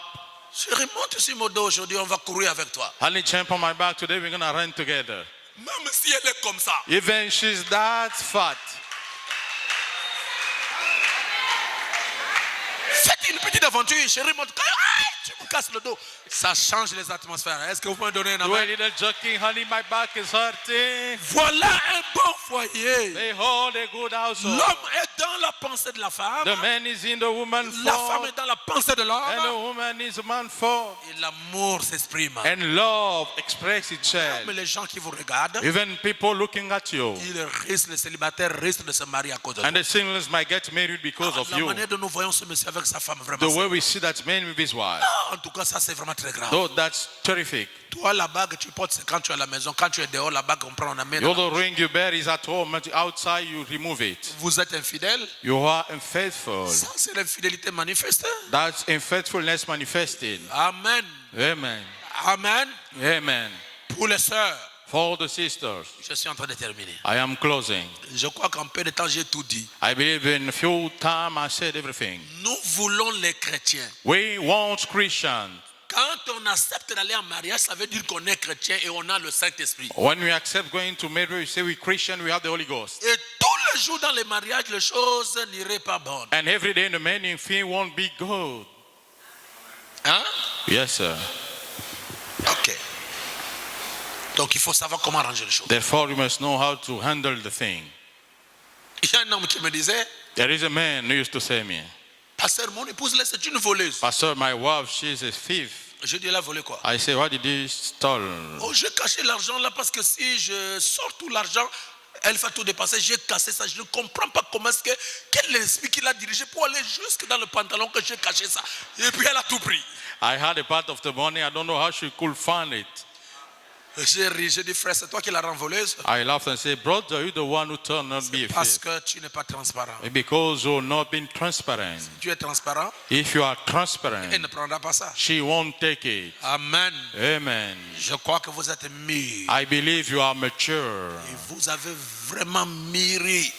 Chérie, monte sur mon dos aujourd'hui, on va courir avec toi. Honey, jump on my back today, we're going to run together. Même si elle est comme ça. Even she's that fat. Faites une petite aventure, chérie, monte. Aïe, tu me casses le dos. Ça change les atmosphères. Est-ce que vous pouvez me donner un Do a amen? little joking, honey, my back is hurting. Voilà un bon foyer. Behold a good household. L'homme est dans la pensée de la femme. The man is in the woman's La femme form, est dans la pensée de and the l'homme. woman is a man's form. Et l'amour s'exprime. And love expresses itself. Mais les gens qui vous regardent, Even people looking at you. les célibataires risquent de se marier à cause de And vous. the singles might get married because of La you. manière dont nous voyons ce monsieur avec sa femme, The vraiment. way we see that man with his wife. En tout cas, ça c'est vraiment très grave. Though that's terrific. Toi, la bague, tu portes, c'est quand tu es à la maison. Quand tu es dehors, la bague, on prend, on amène. The other ring you bear is at home, but outside you remove it. Vous êtes infidèle. You are unfaithful. Ça, c'est l'infidélité manifeste. That's unfaithfulness manifested. Amen. Amen. Amen. Amen. Pour les sœurs, For the sisters, je suis en train de terminer. I am closing. Je crois qu'en peu de temps, j'ai tout dit. I believe in a few time I said everything. Nous voulons les chrétiens. We want Christians. Quand on accepte d'aller en mariage, ça veut dire qu'on est chrétien et on a le Saint-Esprit. When we accept going to marry, we say we Christian, we have the Holy Ghost. Et tous les jours dans les mariages, les choses n'iraient pas bonnes. And every day in the marrying thing won't be good. Hein? Yes, sir. Ok. Donc il faut savoir comment arranger les choses. Therefore, you must know how to handle the thing. Il y a un homme qui me disait, There is a man who used to say me, Pasteur, mon épouse, là, c'est une voleuse. Pastor, my wife, she's a thief. Je dis, elle a volé quoi? I say, what did he steal? Oh, j'ai caché l'argent là parce que si je sors tout l'argent, elle va tout dépasser. J'ai cassé ça. Je ne comprends pas comment est-ce que, quel esprit qui l'a dirigé pour aller jusque dans le pantalon que j'ai caché ça. Et puis elle a tout pris. I had a part of the money. I don't know how she could find it. J'ai ri, j'ai dit, frère, c'est toi qui la rends voleuse. I laughed and said, brother, you're the one who turned not be a Parce thief. que tu n'es pas transparent. Because you're not being transparent. Tu es transparent, If you are elle transparent, ne prendra pas ça. she won't take it. Amen. Amen. Je crois que vous êtes mûrs. I believe you are mature Et vous avez vraiment mûri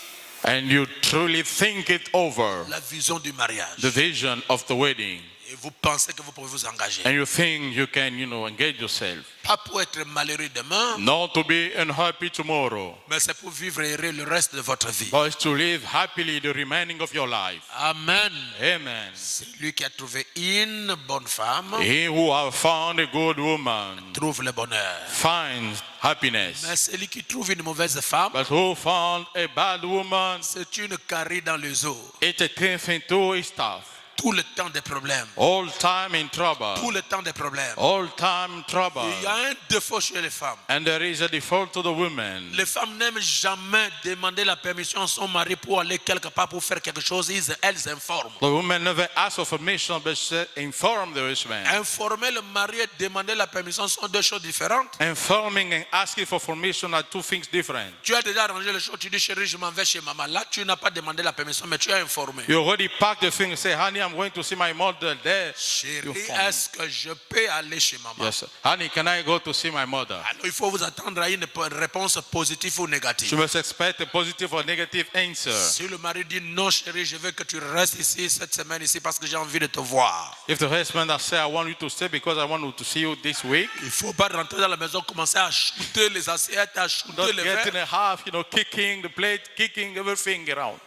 and you truly think it over, la vision du mariage. the vision of the wedding. Et vous pensez que vous pouvez vous engager. And you think you can, engage yourself. Pas pour être malheureux demain, Not to be unhappy tomorrow, mais c'est pour vivre heureux le reste de votre vie. but it's to live happily the remaining of your life. Amen. Amen. Celui qui a trouvé une bonne femme He who has found a good woman trouve le bonheur. finds happiness. Mais celui qui trouve une mauvaise femme, But who found a bad woman, c'est une carie dans les os. it's a thief into his stuff. Tout le temps des problèmes. All time in Tout trouble. le temps des problèmes. All time trouble. Il y a un défaut chez les femmes. And there is a default to the women. Les femmes n'aiment jamais demander la permission à son mari pour aller quelque part pour faire quelque chose. Elles informent. The women never ask for permission, but inform the husband. Informer le mari et demander la permission sont deux choses différentes. Informing and asking for permission are two things different. Tu as déjà arrangé les choses, tu dis chérie, je m'en vais chez maman. Là, tu n'as pas demandé la permission, mais tu as informé. You already packed the thing and say, honey, I'm going to see my mother there. You Chérie, phone me. est-ce que je peux aller chez maman? Yes, sir. Honey, can I go to see my mother? Alors il faut vous attendre à une réponse positive ou You négative. must expect a positive or negative answer. Si le mari dit non, chérie, je veux que tu restes ici cette semaine ici parce que j'ai envie de te voir. If the husband has said, I want you to stay because I want to see you this week, Il ne faut pas rentrer dans la maison, commencer à shooter les assiettes, à shooter don't les get in verres. a half, kicking the plate, kicking everything around.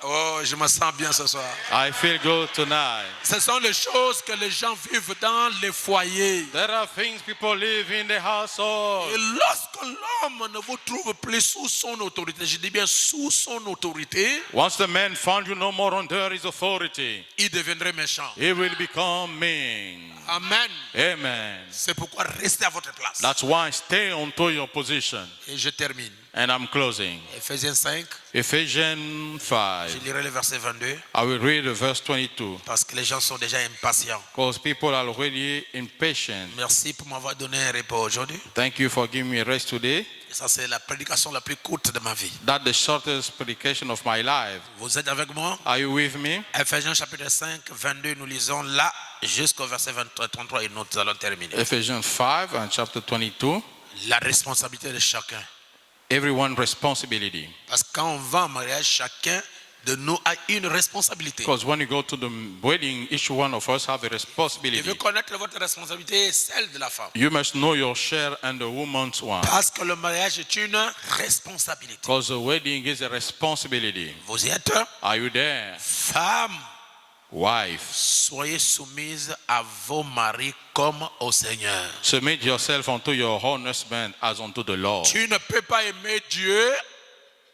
Oh, je me sens bien ce soir. I feel good tonight. Ce sont les choses que les gens vivent dans les foyers. There are things people live in the household. Et lorsque l'homme ne vous trouve plus sous son autorité, je dis bien sous son autorité, Once the man found you no more under his authority, il deviendrait méchant. he will become mean. Amen. Amen. C'est pourquoi restez à votre place. That's why stay onto your position. Et je termine. And I'm closing. Ephésiens 5, Ephesians je 5. lirai le verset 22 I will read the verse 22 parce que les gens sont déjà impatients. because people are already impatient. Merci pour m'avoir donné un repos aujourd'hui. Thank you for giving me rest today. Et ça, c'est la prédication la plus courte de ma vie. That's the shortest predication of my life. Vous êtes avec moi? Are you with me? Ephésiens chapitre 5, 22, nous lisons là jusqu'au verset 33 et nous allons terminer. Ephesians 5 and chapter 22. La responsabilité de chacun. Everyone's responsibility. Parce que quand on va en mariage, chacun de nous a une responsabilité. Because when you go to the wedding, each one of us have a Et responsibility. vous connaître votre responsabilité et celle de la femme. You must know your share and the woman's one. Parce que le mariage est une responsabilité. Because the wedding is a responsibility. Vous y êtes? Are you there? Femme, Wife, soyez soumise à vos maris comme au Seigneur. submit yourself unto your own husband as unto the Lord. Tu ne peux pas aimer Dieu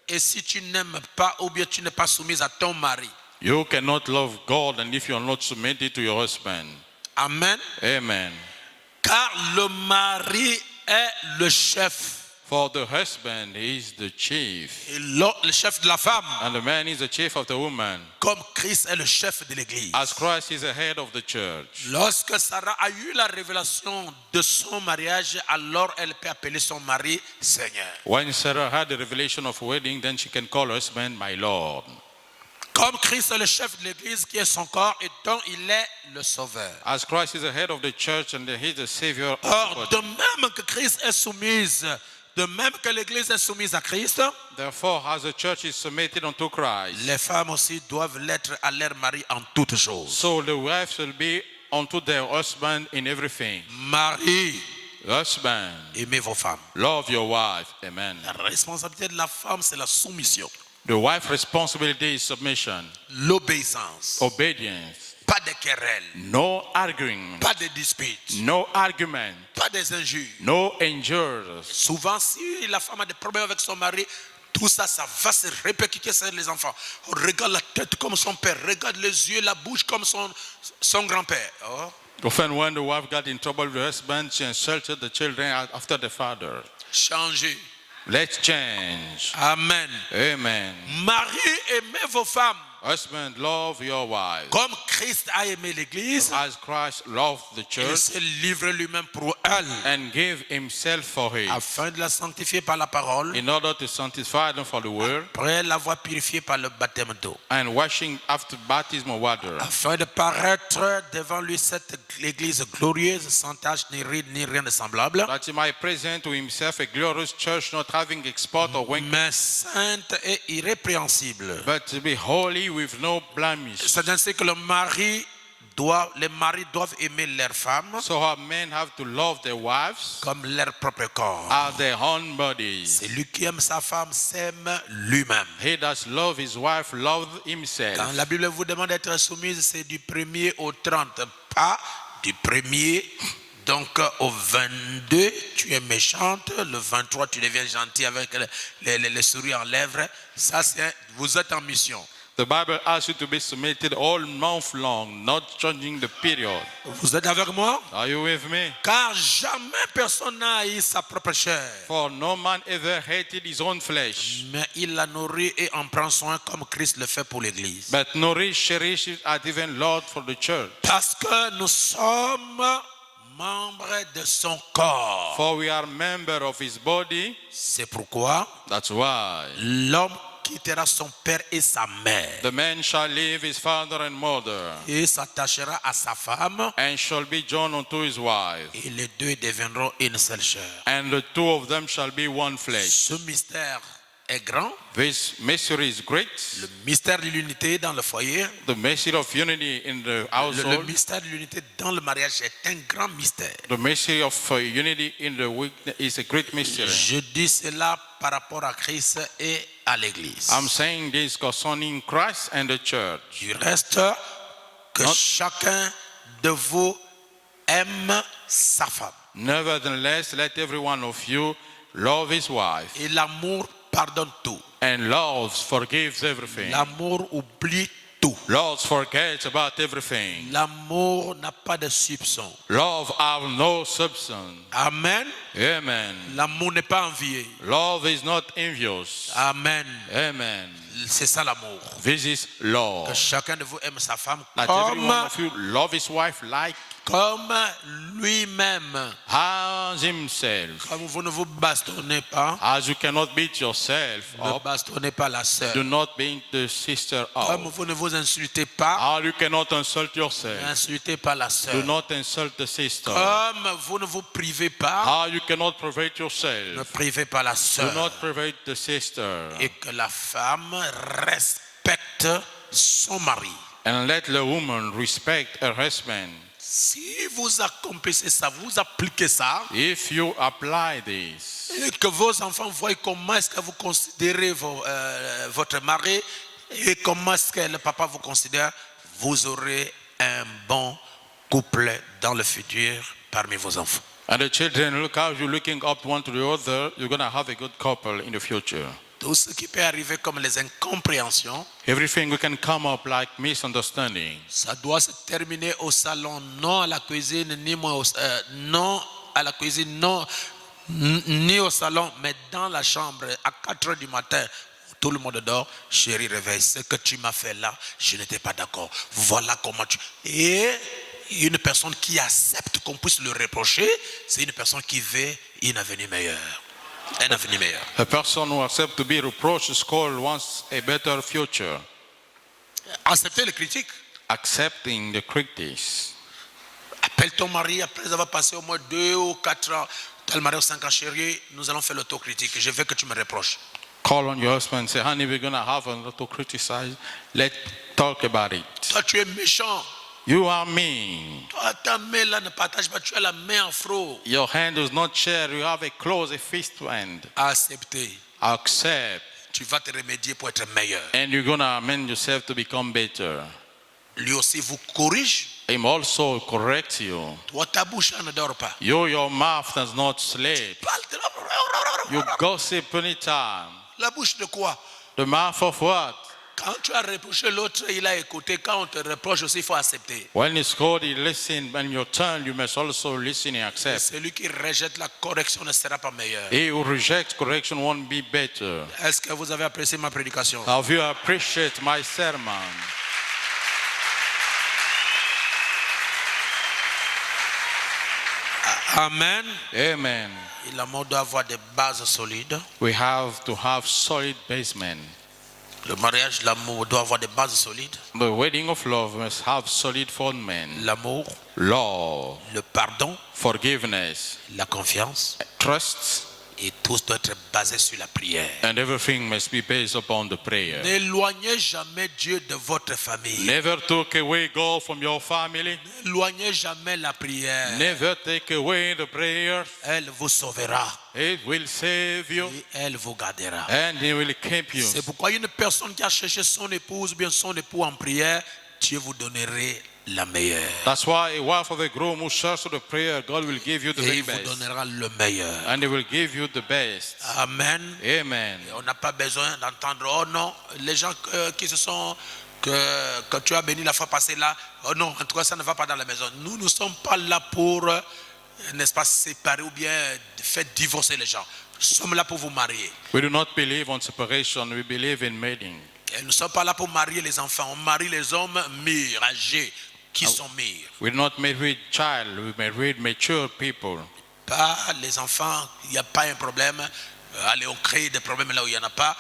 et si tu n'aimes pas ou bien tu n'es pas soumise à ton mari. You cannot love God and if you are not submitted to your husband. Amen. Amen. Car le mari est le chef. For the husband is the chief, Et le chef de la femme. and the man is the chief of the woman, Comme Christ est le chef de l'église. as Christ is the head of the church. Lorsque Sarah a eu la révélation de son mariage, alors elle peut appeler son mari Seigneur. When Sarah had the revelation of wedding, then she can call her husband my Lord. Comme Christ est le chef de l'église qui est son corps et dont il est le sauveur. As Christ is the head of the church and he is the savior of the Or, body. de même que Christ est soumise, de même que l'église est soumise à Christ, Therefore, as the church is submitted unto Christ, les femmes aussi doivent l'être à leur mari en toutes choses. so the wives will be unto their husband in everything. Mari, Husband, aimez vos femmes. love your wife. Amen. La responsabilité de la femme, c'est la soumission, The wife's responsibility is submission, l'obéissance. obedience, Pas de querelles, no arguing, pas de disputes, no argument, pas des injures. no injuries. Souvent, si la femme a des problèmes avec son mari, tout ça, ça va se répercuter sur les enfants. On regarde la tête comme son père, regarde les yeux, la bouche comme son grand-père. Oh. Often when the wife got in trouble with her husband, she insulted the children after the father. Changez. Let's change. Amen. Amen. Marie, aimez vos femmes Husband, love your wife. comme Christ a aimé l'église. As Christ loved the Il church s'est livré lui-même pour elle and gave himself for it, afin de la sanctifier par la parole, in order to sanctify them for the word, après l'avoir purifiée par le baptême d'eau, and washing after baptism of water, afin de paraître devant lui cette église glorieuse, sans tache ni ride ni rien de semblable, that he might present to himself a glorious church, not having spot or wrinkle, mais sainte et irrépréhensible. but to be holy with no blemish. C'est ainsi que les maris doivent aimer leurs femmes So our men have to love their wives comme leur propre corps. as their own bodies. Celui qui aime sa femme s'aime lui-même. He does love his wife, love himself. Quand la Bible vous demande d'être soumise, c'est du 1er au 30, pas du 1er. Donc au 22, tu es méchante. Le 23, tu deviens gentil avec les sourires en lèvres. Ça, vous êtes en mission. The Bible asks you to be submitted all month long, not changing the period. Vous êtes avec moi? Are you with me? Car jamais personne n'a haï sa propre chair. For no man ever hated his own flesh, Mais il la nourrit et en prend soin comme Christ le fait pour l'église. but nourishes, cherishes, as even Lord for the church. Parce que nous sommes membres de son corps. For we are member of his body. C'est pourquoi That's why l'homme quittera son père et sa mère The man shall leave his father and mother, et s'attachera à sa femme, and shall be joined unto his wife, et les deux deviendront une seule chair. and the two of them shall be one flesh. Ce mystère est grand. This mystery is great. Le mystère de l'unité dans le foyer, The mystery of unity in the le household, mystère de l'unité dans le mariage est un grand mystère. the mystery of unity in the weakness is a great mystery. Je dis cela par rapport à Christ et à l'Église. I'm saying this concerning Christ and the church. Du reste, que chacun de vous aime sa femme. Nevertheless, let every one of you love his wife, Et l'amour pardonne tout. and love forgives everything. L'amour oublie tout. Love forgets about everything. L'amour n'a pas de soupçon. Love have no substance. Amen. Amen. L'amour n'est pas envié. Love is not envious. Amen. Amen. C'est ça l'amour. This is Que love. chacun de vous aime sa femme That every one comme, of you love his wife like comme lui-même. as himself. Comme vous ne vous bastonnez pas, As you cannot beat yourself ne up, bastonnez pas la sœur. do not beat the sister Comme up. vous ne vous insultez pas, How you cannot insult yourself, n'insultez pas la do sœur. not insult the sister. Comme vous ne vous privez pas, How you cannot private ne yourself, privez pas la do sœur. not private the sister. Et que la femme respecte son mari. And let the woman respect her husband. Si vous accomplissez ça, vous appliquez ça, If you apply this, et que vos enfants voient comment est-ce que vous considérez votre mari et comment est-ce que le papa vous considère, vous aurez un bon couple dans le futur parmi vos enfants. and the children look how you're looking up one to the other, you're going to have a good couple in the future. Tout ce qui peut arriver comme les incompréhensions, Everything we can come up like misunderstanding. ça doit se terminer au salon, non à la cuisine, non à la cuisine, non, ni au salon, mais dans la chambre à 4 heures du matin. Tout le monde dort, chérie, réveille. Ce que tu m'as fait là, je n'étais pas d'accord. Voilà comment tu... Et une personne qui accepte qu'on puisse le reprocher, c'est une personne qui veut une avenir meilleure. Un avenir meilleur. A person who accepts to be reproached is called wants a better future. Accepter les critiques. Accepting the critics. Appelle ton mari après avoir passé au moins 2 ou 4 ans. Tel mari ou 5 ans, chérie, nous allons faire l'autocritique. Je veux que tu me reproches. Call on your husband and say, honey, we're going to have a lot to criticize. Let's talk about it. Toi, tu es méchant. You are mean. Toi, ta main là ne partage pas. Tu as la main en froid. Your hand does not share. You have a close, a fist hand. Accepter. Accept. Tu vas te remédier pour être meilleur. And you're going to amend yourself to become better. Lui aussi vous corrige. Him also correct you. Toi, ta bouche ne dort pas. Your mouth does not sleep. You gossip anytime. La bouche de quoi? The mouth of what? Quand tu as reproché l'autre, il a écouté. Quand on te reproche aussi, il faut accepter. When it's called, you listen. When your turn, you must also listen and accept. Celui qui rejette la correction ne sera pas meilleur. He who rejects correction won't be better. Est-ce que vous avez apprécié ma prédication? Have you appreciate my sermon? Amen. Amen. Et l'amour doit avoir des bases solides. We have to have solid basement. Le mariage, l'amour doit avoir des bases solides. The wedding of love must have solid fundament. L'amour, Love, le pardon, forgiveness, la confiance. trust, Et tout doit être basé sur la prière. and everything must be based upon the prayer. N'éloignez jamais Dieu de votre famille. Never take away God from your family. N'éloignez jamais la prière. Never take away the prayer. Elle vous sauvera It will save you et elle vous gardera. and it will keep you. C'est pourquoi une personne qui a cherché son épouse ou bien son époux en prière, Dieu vous donnerait la meilleure. That's why a wife of a groom who searches for the prayer, God will give you the Et very il vous best. donnera le meilleur. And he will give you the best. Amen. Amen. Et on n'a pas besoin d'entendre, oh non, les gens qui se sont, que tu as béni la fois passée là, oh non, en tout cas ça ne va pas dans la maison. Nous ne sommes pas là pour, n'est-ce pas, séparer ou bien faire divorcer les gens. Nous sommes là pour vous marier. We do not believe on separation, we believe in mating. Et nous ne sommes pas là pour marier les enfants. On marie les hommes mûrs, âgés, qui sont mûrs. We do not marry child, we marry mature people. Pas les enfants, il n'y a pas un problème. Allez, on crée des problèmes là où il n'y en a pas.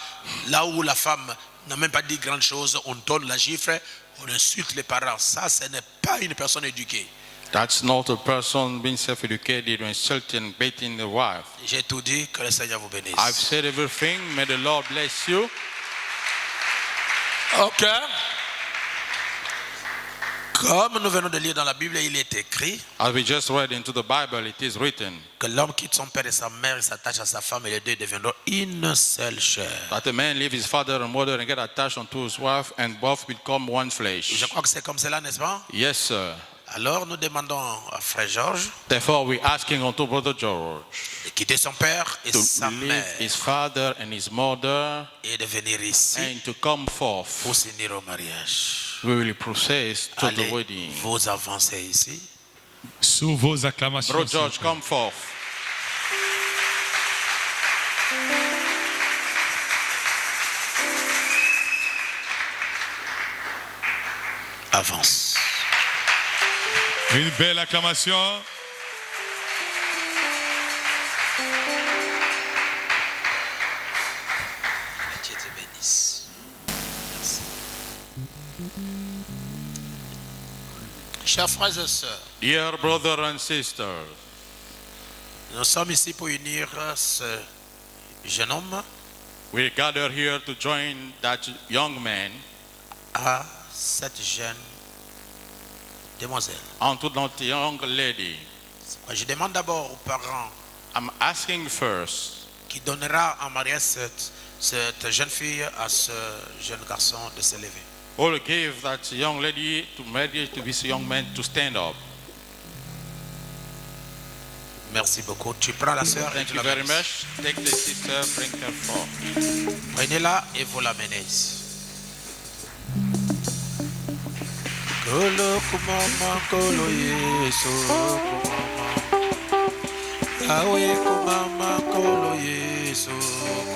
Là où la femme n'a même pas dit grand chose, on donne la gifle, on insulte les parents. Ça, ce n'est pas une personne éduquée. That's not a person being self-educated, insulting, beating the wife. J'ai tout dit, que le Seigneur vous bénisse. I've said everything. May the Lord bless you. Ok. Comme nous venons de lire dans la Bible, il est écrit As we just read into the Bible, it is written que l'homme quitte son père et sa mère et s'attache à sa femme et les deux deviendront une seule chair. that a man leave his father and mother and get attached unto his wife, and both become one Je flesh. crois que c'est comme cela, n'est-ce pas? Yes, sir. Alors nous demandons à frère Georges Therefore, we're asking unto Brother George de quitter son père et to sa leave mère his father and his mother et de venir ici and to come pour forth. s'unir au mariage. We will proceed to the Allez, wedding. vous avancez ici. Sous vos acclamations. Brother s'il vous George, plaît. come forth. Avance. Une belle acclamation. Que Dieu te bénisse. Merci. Chers frères et sœurs, Dear brother and sisters, nous sommes ici pour unir ce jeune homme we gather here to join that young man à cette jeune demoiselle. unto that young lady. Je demande d'abord aux parents I'm asking first, qui donnera en mariage cette jeune fille à ce jeune garçon de se lever. who will give that young lady to marry to this young man to stand up. Merci beaucoup. Tu prends la sœur et Thank tu you la very mets. much. Take the sister, bring her forth. Prenez-la et vous l'amenez ici. Kolo kumama kolo Yesu kumama. Awe kumama kolo Yesu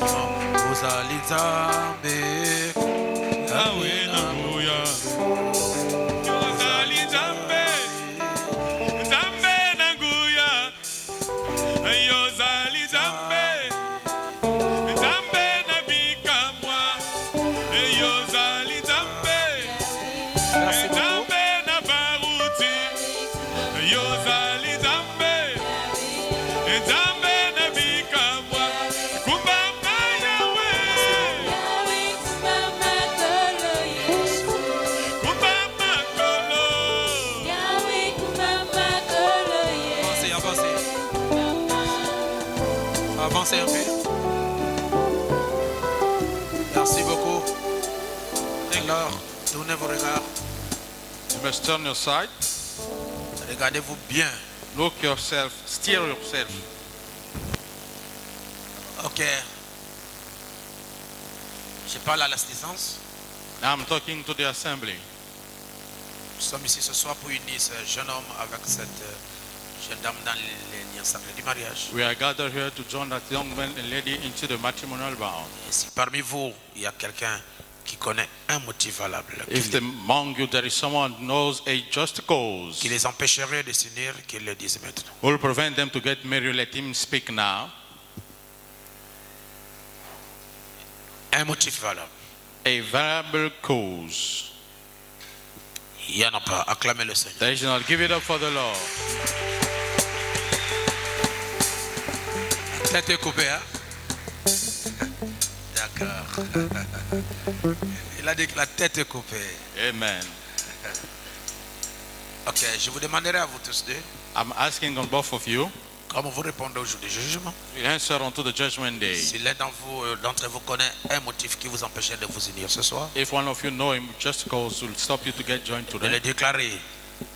kumama. Uzali Nzambe. Awe na nguya. Yozali Nzambe. Nzambe na nguya. Yozali Nzambe. Nzambe na bikamwa. Yozali Nzambe. Merci beaucoup. Nzambe na baruti. Yozali Nzambe. Nzambe na bikamwa. Kumbamba Yahweh. Kumbamba Kolo. Avancez, avancez. Avancez un peu. Merci beaucoup. Alors, tournez vos regards. You must turn your side. Regardez-vous bien. Look yourself. Steer yourself. Ok. Je parle à l'assistance. I'm talking to the assembly. Nous sommes ici ce soir pour unir ce jeune homme avec cette jeune dame dans les liens sacrés du mariage. We are gathered here to join that young man and lady into the matrimonial bond. Et si parmi vous, il y a quelqu'un qui connaît un motif valable If among you there is someone who knows a just cause qui les empêcherait de s'unir, qu'il le dise maintenant. who will prevent them to get married, let him speak now. Un motif valable. A variable cause. Il n'y en a pas. Acclamez le Seigneur. There is not. Give it up for the Lord. La tête est coupée, hein? D'accord. Il a dit que la tête est coupée. Amen. Ok, je vous demanderai à vous tous deux, I'm asking on both of you, comment vous répondez au jour du jugement. to answer unto the judgment day. Si l'un d'entre vous connaît un motif qui vous empêchait de vous unir ce soir, If one of you know him, just cause will stop you to get joined de le today, déclarer.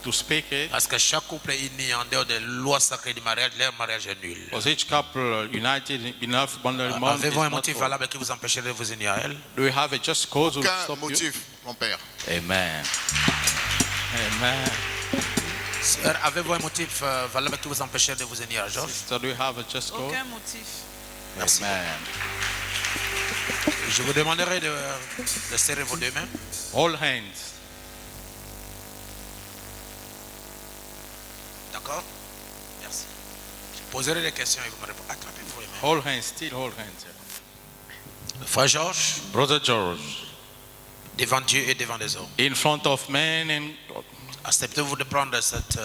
to speak it. Parce que chaque couple est uni en dehors des lois sacrées du mariage, leur mariage est nul. Was each couple united enough boundary bond is Avez-vous un not motif for- valable qui vous empêcherait de vous unir à elle? Do we have a just cause will Aucun stop you? motif, mon père. Amen. Amen. Sœur, avez-vous un motif valable qui vous empêcherait de vous unir à Georges? So do we have a just cause? Aucun motif. Merci. Amen. Je vous demanderai de serrer vos deux mains. All hands. D'accord? Merci. Poserez des questions et vous me répondrez. Attrapez-vous les mains. Hold hands, still hold hands. Frère Georges, Brother George, devant Dieu et devant les hommes, in front of men and God, acceptez-vous de prendre cette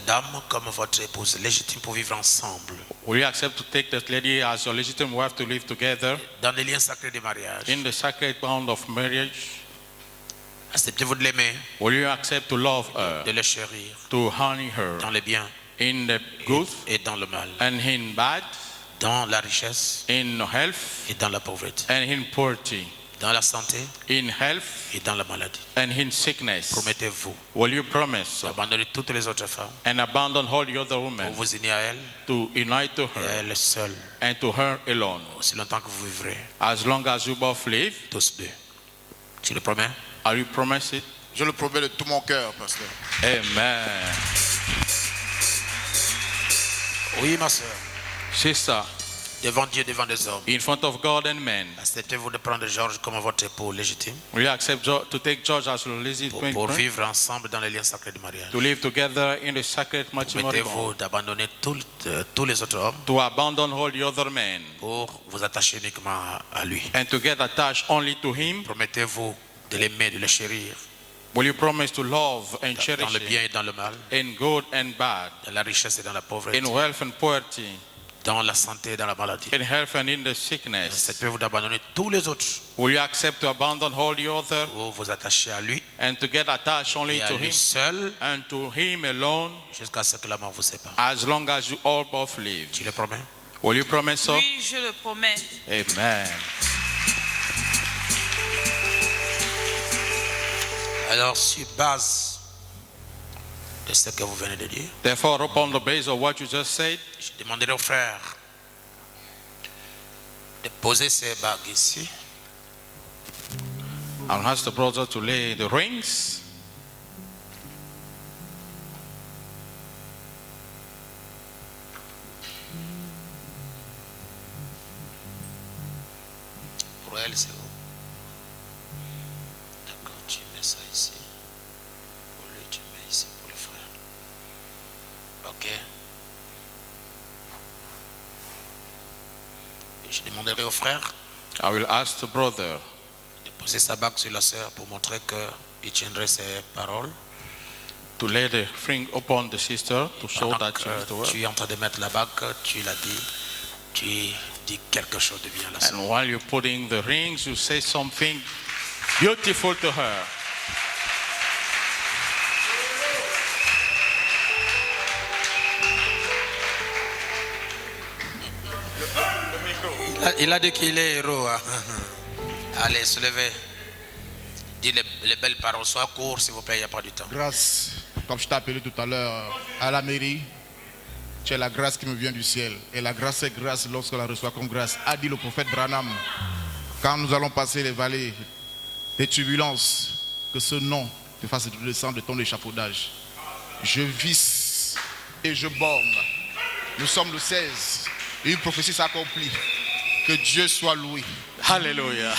dame comme votre épouse légitime pour vivre ensemble will you accept to take that lady as your legitimate wife to live together dans les liens sacrés du mariage? in the sacred bond of marriage? Acceptez-vous de l'aimer, Will you accept to love her, de le chérir to honor her dans le bien in the good et dans le mal, and in bad, dans la richesse in health et dans la pauvreté, and in poverty, dans la santé in health et dans la maladie? and in sickness? Promettez-vous Will you promise d'abandonner toutes les autres femmes and abandon all the other pour women vous unir à elle to unite to et à her elle seule and to her alone, aussi longtemps que vous vivrez as long as you both live? tous deux? Tu le promets? Are you promise it? Je le promets de tout mon cœur, pasteur. Amen. Oui, ma soeur. Sister, Devant Dieu, devant les hommes, in front of God and men, acceptez-vous de prendre Georges comme votre époux légitime will you accept to take George as your legitimate pour wife, vivre ensemble dans les liens sacrés du mariage? to live together in the sacred matrimony bond, Promettez-vous d'abandonner tous les autres hommes to abandon all the other men pour vous attacher uniquement à lui? and to get attached only to him? Promettez-vous de l'aimer, de le chérir Will you promise to love and dans cherish le bien him et dans le mal, in good and bad, dans la richesse et dans la pauvreté, in wealth and poverty, dans la santé et dans la maladie? in health and in the sickness? Acceptez-vous d'abandonner tous les autres Will you accept to abandon all the other pour vous attacher à lui and to get attached only et à to lui him seul and to him alone jusqu'à ce que la mort vous sépare? as long as you all both live? Tu le promets? Will you promise so? Oui, je le promets. Amen. Alors, sur base de ce que vous venez de dire, Therefore, upon the basis of what you just said, je demanderai aux frères de poser ces bagues ici. I'll ask the brother to lay the rings. Pour elle, c'est où? D'accord, tu mets ça ici. Pour lui, tu mets ici pour le frère. Ok. Je demanderai au frère I will ask the brother de poser sa bague sur la sœur pour montrer qu'il tiendrait ses paroles. to lay the ring upon the sister to show Pendant that que she is the word. tu es en train de mettre la bague, tu l'as dit, tu dis quelque chose de bien à la sœur. And while you're putting the rings, you say something beautiful to her. Il a dit qu'il est héros. Hein. Allez, soulevez. Dis les belles paroles. Sois court, s'il vous plaît, il n'y a pas du temps. Grâce, comme je t'ai appelé tout à l'heure à la mairie, tu es la grâce qui me vient du ciel. Et la grâce est grâce lorsqu'on la reçoit comme grâce. A dit le prophète Branham, quand nous allons passer les vallées des turbulences, que ce nom te fasse descendre de ton échafaudage. Je visse et je borne. Nous sommes le 16. Et une prophétie s'accomplit. Que Dieu soit loué. Hallelujah.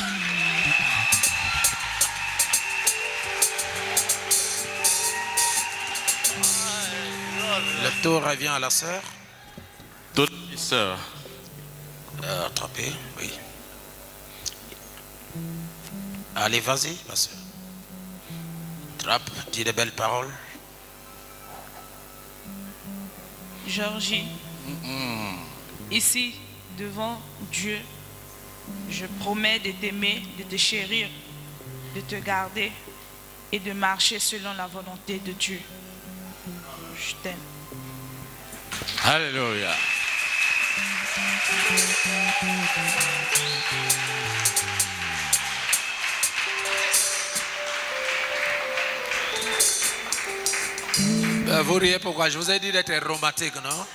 Le tour revient à la sœur. To the sister. Attrapez, oui. Allez, vas-y, ma sœur. Trappe, dis des belles paroles. Georgie, ici, devant Dieu, je promets de t'aimer, de te chérir, de te garder et de marcher selon la volonté de Dieu. Je t'aime. Hallelujah. Vous riez pourquoi? Je vous ai dit d'être romantique, non?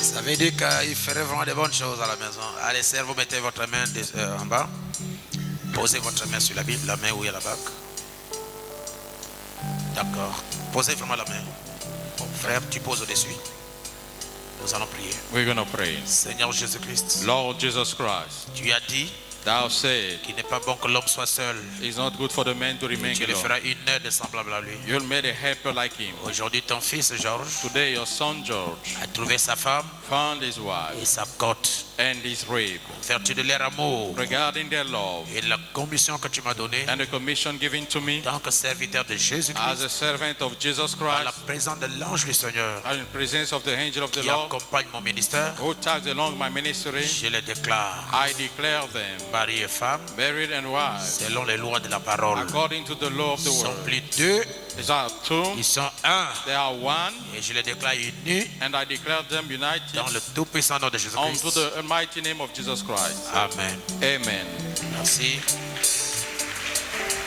Ça veut dire qu'il ferait vraiment de bonnes choses à la maison. Allez, sœur, vous mettez votre main en bas. Posez votre main sur la Bible, la main où il y a la bague. D'accord. Posez vraiment la main. Bon, frère, tu poses au-dessus. Nous allons prier. We're going to pray. Seigneur Jésus-Christ, Lord Jesus Christ, tu as dit Thou said, qu'il n'est pas bon que l'homme soit seul. it's not good for the man to remain Tu lui alone. feras une aide semblable à lui. You'll make a helper like him. Aujourd'hui, ton fils Georges Today, your son George a trouvé sa femme found his et wife sa côte. and his rib. En vertu de leur amour Regarding their love et de la commission que tu m'as donnée, and the commission given to me en tant que serviteur de as Jésus-Christ, a servant of Jesus à la Christ, présence de l'ange du Seigneur and in presence of the angel of the qui Lord, accompagne mon ministère, who tags along my ministry, je les déclare I declare them mari et femme married and wives selon les lois de la parole. according to the law of the Ils sont world. plus deux, These are two, ils sont un. they are one, Et je les déclare unis and I declare them united dans le tout-puissant nom de unto Jésus-Christ. the mighty name of Jesus Christ. Amen. Amen. Merci.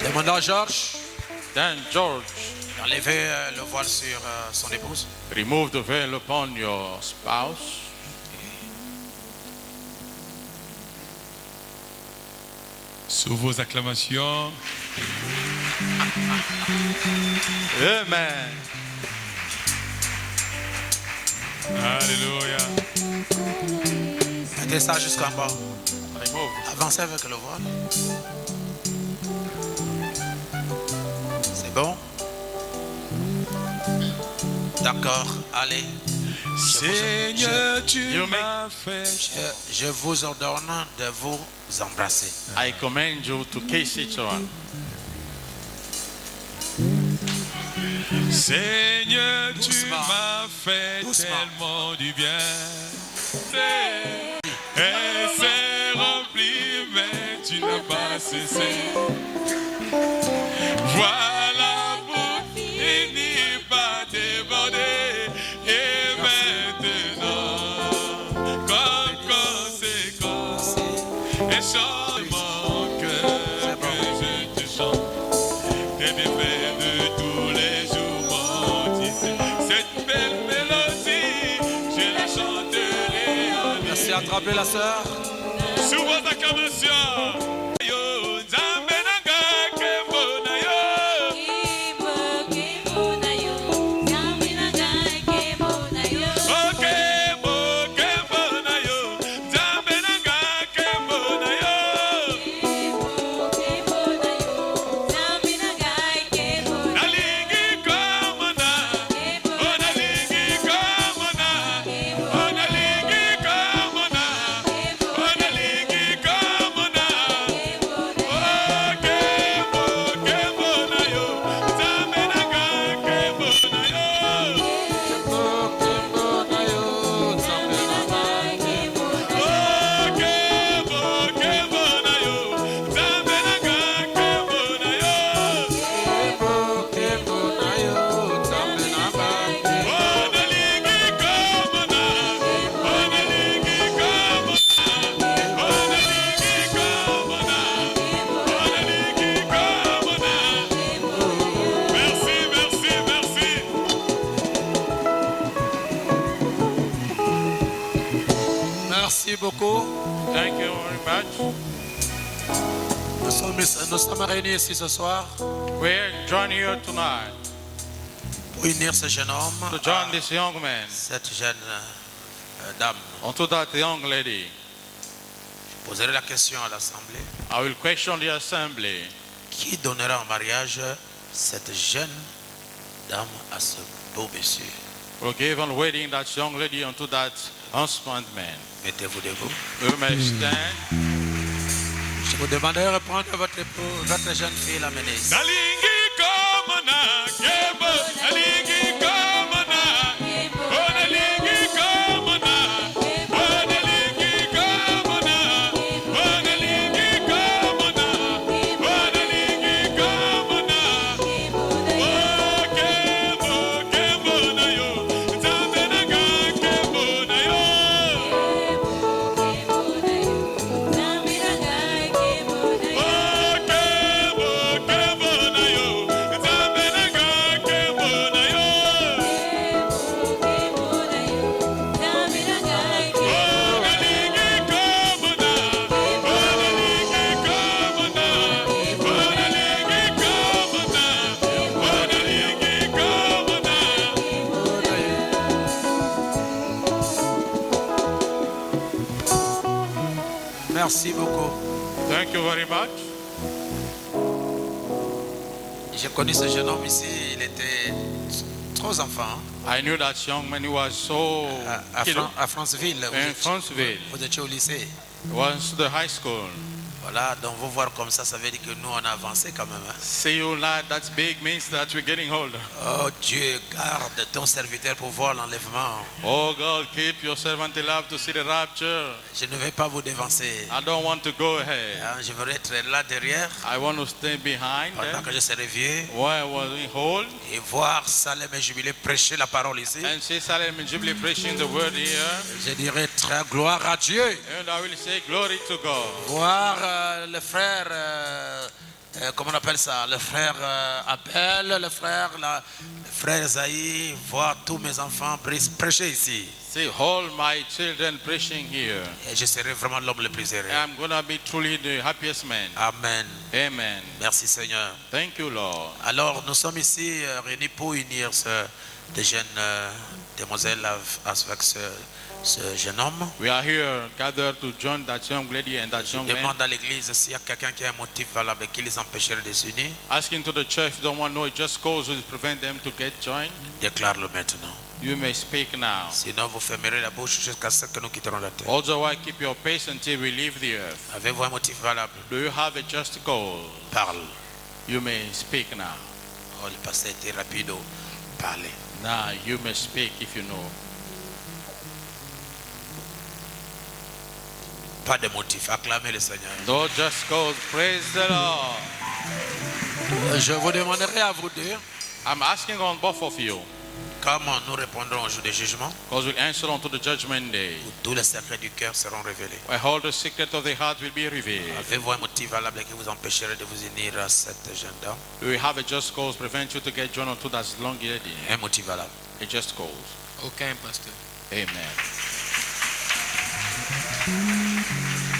Demandons à Georges Then George, d'enlever le voile sur son épouse. remove the veil upon your spouse. Sous vos acclamations, Amen. Alléluia. Mettez ça jusqu'en bas. Remove. Avancez avec le voile. C'est bon? D'accord, allez. Seigneur, tu You make- m'as fait. Je vous ordonne de vous embrasser. I command you to kiss each one. Seigneur, tu Doucement. m'as fait Doucement. tellement du bien. Elle s'est remplie, mais tu n'as pas cessé. Voilà pour finir par déborder. Et maintenant, comme conséquence, et chante mon cœur que je te chante. Tes bienfaits de tous les jours m'ont tissé. Cette belle mélodie, je la chanterai en Merci, attrapez la sœur. sous vos acclamations. Yo, Nzambe nanga kembo na yo. Oh, kembo, kembo na yo. Nzambe nanga kembo na yo. Nalingi komona, oh nalingi komona, oh nalingi komona, oh nalingi komona, oh kembo, kembo na yo, Nzambe nanga kembo na yo. Oh kembo, kembo na yo, Nzambe nanga kembo na yo. Oh nalingi komona, oh nalingi komona, oh nalingi komona, oh nalingi komona. Merci, merci, merci. Merci beaucoup. Thank you very much. Nous sommes réunis ici ce soir We're joining here tonight pour unir ce jeune homme to join this young man cette jeune dame. unto that young lady. Je poserai la question à l'Assemblée. I will question the assembly. Qui donnera en mariage cette jeune dame à ce beau monsieur? We'll give on wedding that young lady unto that husbandman. Mettez-vous debout. You may stand. Je vous demanderai de reprendre votre époux, votre jeune fille, l'amener ici. Nalingi komona, kembo, nalingi komona, oh nalingi komona, oh nalingi komona, oh nalingi komona, oh nalingi komona, oh kembo, kembo na yo, Nzambe nanga kembo na yo. Oh kembo, kembo na yo, Nzambe nanga kembo na yo. Oh nalingi komona, oh nalingi komona, oh nalingi komona, oh nalingi komona. Merci beaucoup. Thank you very much. J'ai connu ce jeune homme ici, il était trop enfant. I knew that young man who was so À Franceville, in Franceville. vous étiez au lycée. Was the high school. Voilà, donc vous voir comme ça veut dire que nous on a avancé quand même. Hein. See you like that's big means that we're getting older. Oh Dieu, garde ton serviteur pour voir l'enlèvement. Oh God, keep your servant alive to see the rapture. Je ne vais pas vous dévancer. I don't want to go ahead. Hein, je veux être là derrière I want to stay behind pendant them que je serai vieux while I was in hold et voir Salem et Jubilé prêcher la parole ici. and see Salem and Jubilee preaching the word here. Je dirai très gloire à Dieu. And I will say glory to God. Voir le frère, comment on appelle ça, le frère Abel, le frère Esaïe, voir tous mes enfants prêcher ici. See all my children preaching here. Et je serai vraiment l'homme le plus heureux. I'm going to be truly the happiest man. Amen. Amen. Merci Seigneur. Thank you, Lord. Alors nous sommes ici réunis pour unir des jeunes demoiselles avec ce jeune homme. We are here gathered to join that young lady and that Je young man. demande à l'église s'il y a quelqu'un qui a un motif valable qui les empêcherait de s'unir. Asking to the church, don't want to know, it just cause will prevent them to get joined. Déclare-le maintenant. You may speak now. Sinon vous fermerez la bouche jusqu'à ce que nous quitterons la terre. Otherwise, keep your pace until we leave the earth. Avez-vous un motif valable? Do you have a just cause? Parle. You may speak now. Oh, le pasteur était rapide. Parlez. Now you may speak if you know. Pas de motif. Acclamez le Seigneur. No just cause. Praise the Lord. Je vous demanderai à vous deux I'm asking on both of you, comment nous répondrons au jour du jugement because we'll answer unto the judgment day, où tous les secrets du cœur seront révélés. where all the secret of the heart will be revealed. Avez-vous un motif valable qui vous empêcherait de vous unir à cette jeune dame? Do we have a just cause prevent you to get joined unto that long lady? Un motif valable. A just cause. Aucun, pasteur. Amen.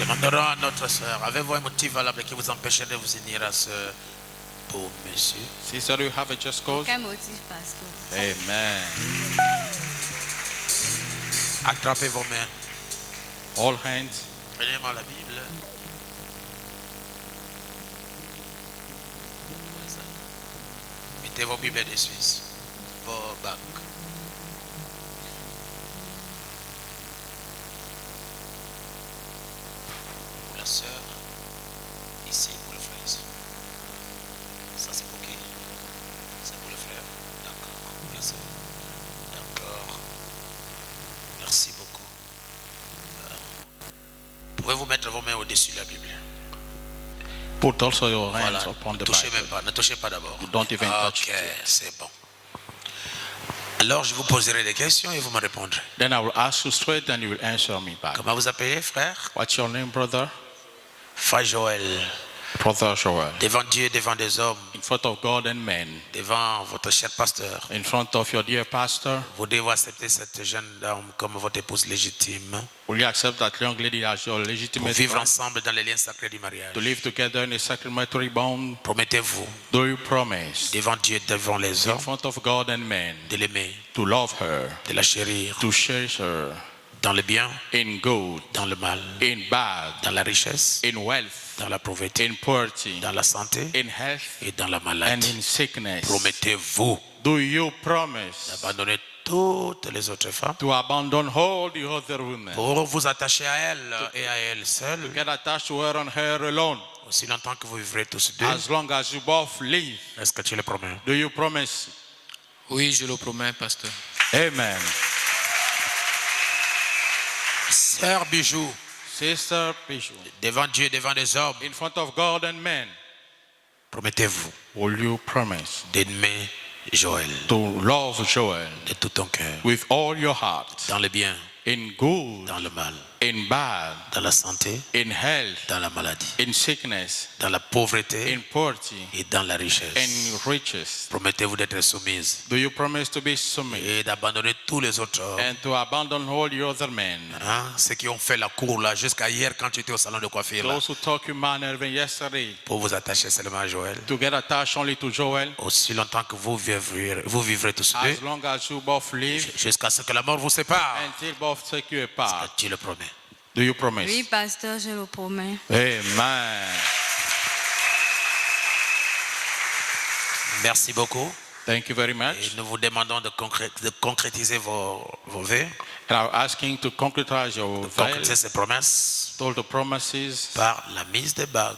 Demanderons à notre soeur, avez-vous un motif valable qui vous empêcherait de vous unir à ce beau monsieur? Sister, do you have a just cause? Aucun motif, pasteur. Amen. Attrapez vos mains. All hands. Prenez-moi la Bible. Mettez vos Bibles de Suisse. Vos bacs. Pour la sœur. Ici, pour le frère. Ici. Ça, c'est pour qui? C'est pour le frère. D'accord. Pour la sœur. D'accord. Merci beaucoup. Pouvez-vous mettre vos mains au-dessus de la Bible? Put also your hands Voilà. upon Ne the touchez Bible. même pas. Ne touchez pas d'abord. Don't even touch Ok, it. c'est bon. Alors, je vous poserai des questions et vous me répondrez. Then I will ask you straight and you will answer me back. Comment vous appelez, frère? What's your name, brother? Frère Joël. Brother Joel. Devant Dieu, devant des hommes, In front of God and men, devant votre cher pasteur, in front of your dear pastor, vous devez accepter cette jeune dame comme votre épouse légitime will you accept that young lady as your pour legitimate vivre wife, ensemble dans les liens sacrés du mariage? to live together in a sacramentary bond? Promettez-vous, Do you promise, devant Dieu, devant les in hommes, front of God and men, de l'aimer, to love her, de la chérir, to cherish her dans le bien, in good, dans le mal, in bad, dans la richesse, in wealth, dans la pauvreté, in poverty, dans la santé in health, et dans la and maladie? in sickness? Promettez-vous Do you promise d'abandonner toutes les autres femmes to abandon all the other women, pour vous attacher à elle et à elle seule get attached to her and her alone, aussi longtemps que vous vivrez tous deux? as long as you both live? Est-ce que tu le promets? Do you promise? Oui, je le promets, pasteur. Amen. Sœur Bijou, Sister Bijou, devant Dieu, devant les hommes, in front of God and men, promettez-vous will you promise d'aimer Joël to love Joel de tout ton cœur, with all your heart, dans le bien, in good, dans le mal, in bad, dans la santé, in health, dans la maladie, in sickness, dans la pauvreté in poverty, et dans la richesse? in riches? Promettez-vous d'être soumise Do you promise to be submissive et d'abandonner tous les autres hommes, and to abandon all the other men? hein, ceux qui ont fait la cour là jusqu'à hier quand tu étais au salon de coiffure là, Those who talk you manner even yesterday, pour vous attacher seulement à Joël, to get attached only to Joel, aussi longtemps que vous vivrez tous deux, as long as you both live, jusqu'à ce que la mort vous sépare. until both take you apart. Tu le promets. Do you promise? Oui, pasteur, je le promets. Amen. Merci beaucoup. Thank you very Et much. nous vous demandons de concrétiser vos vœux, And I'm asking to concretize your concrétiser vows, ces promesses all the promises par la mise des bagues.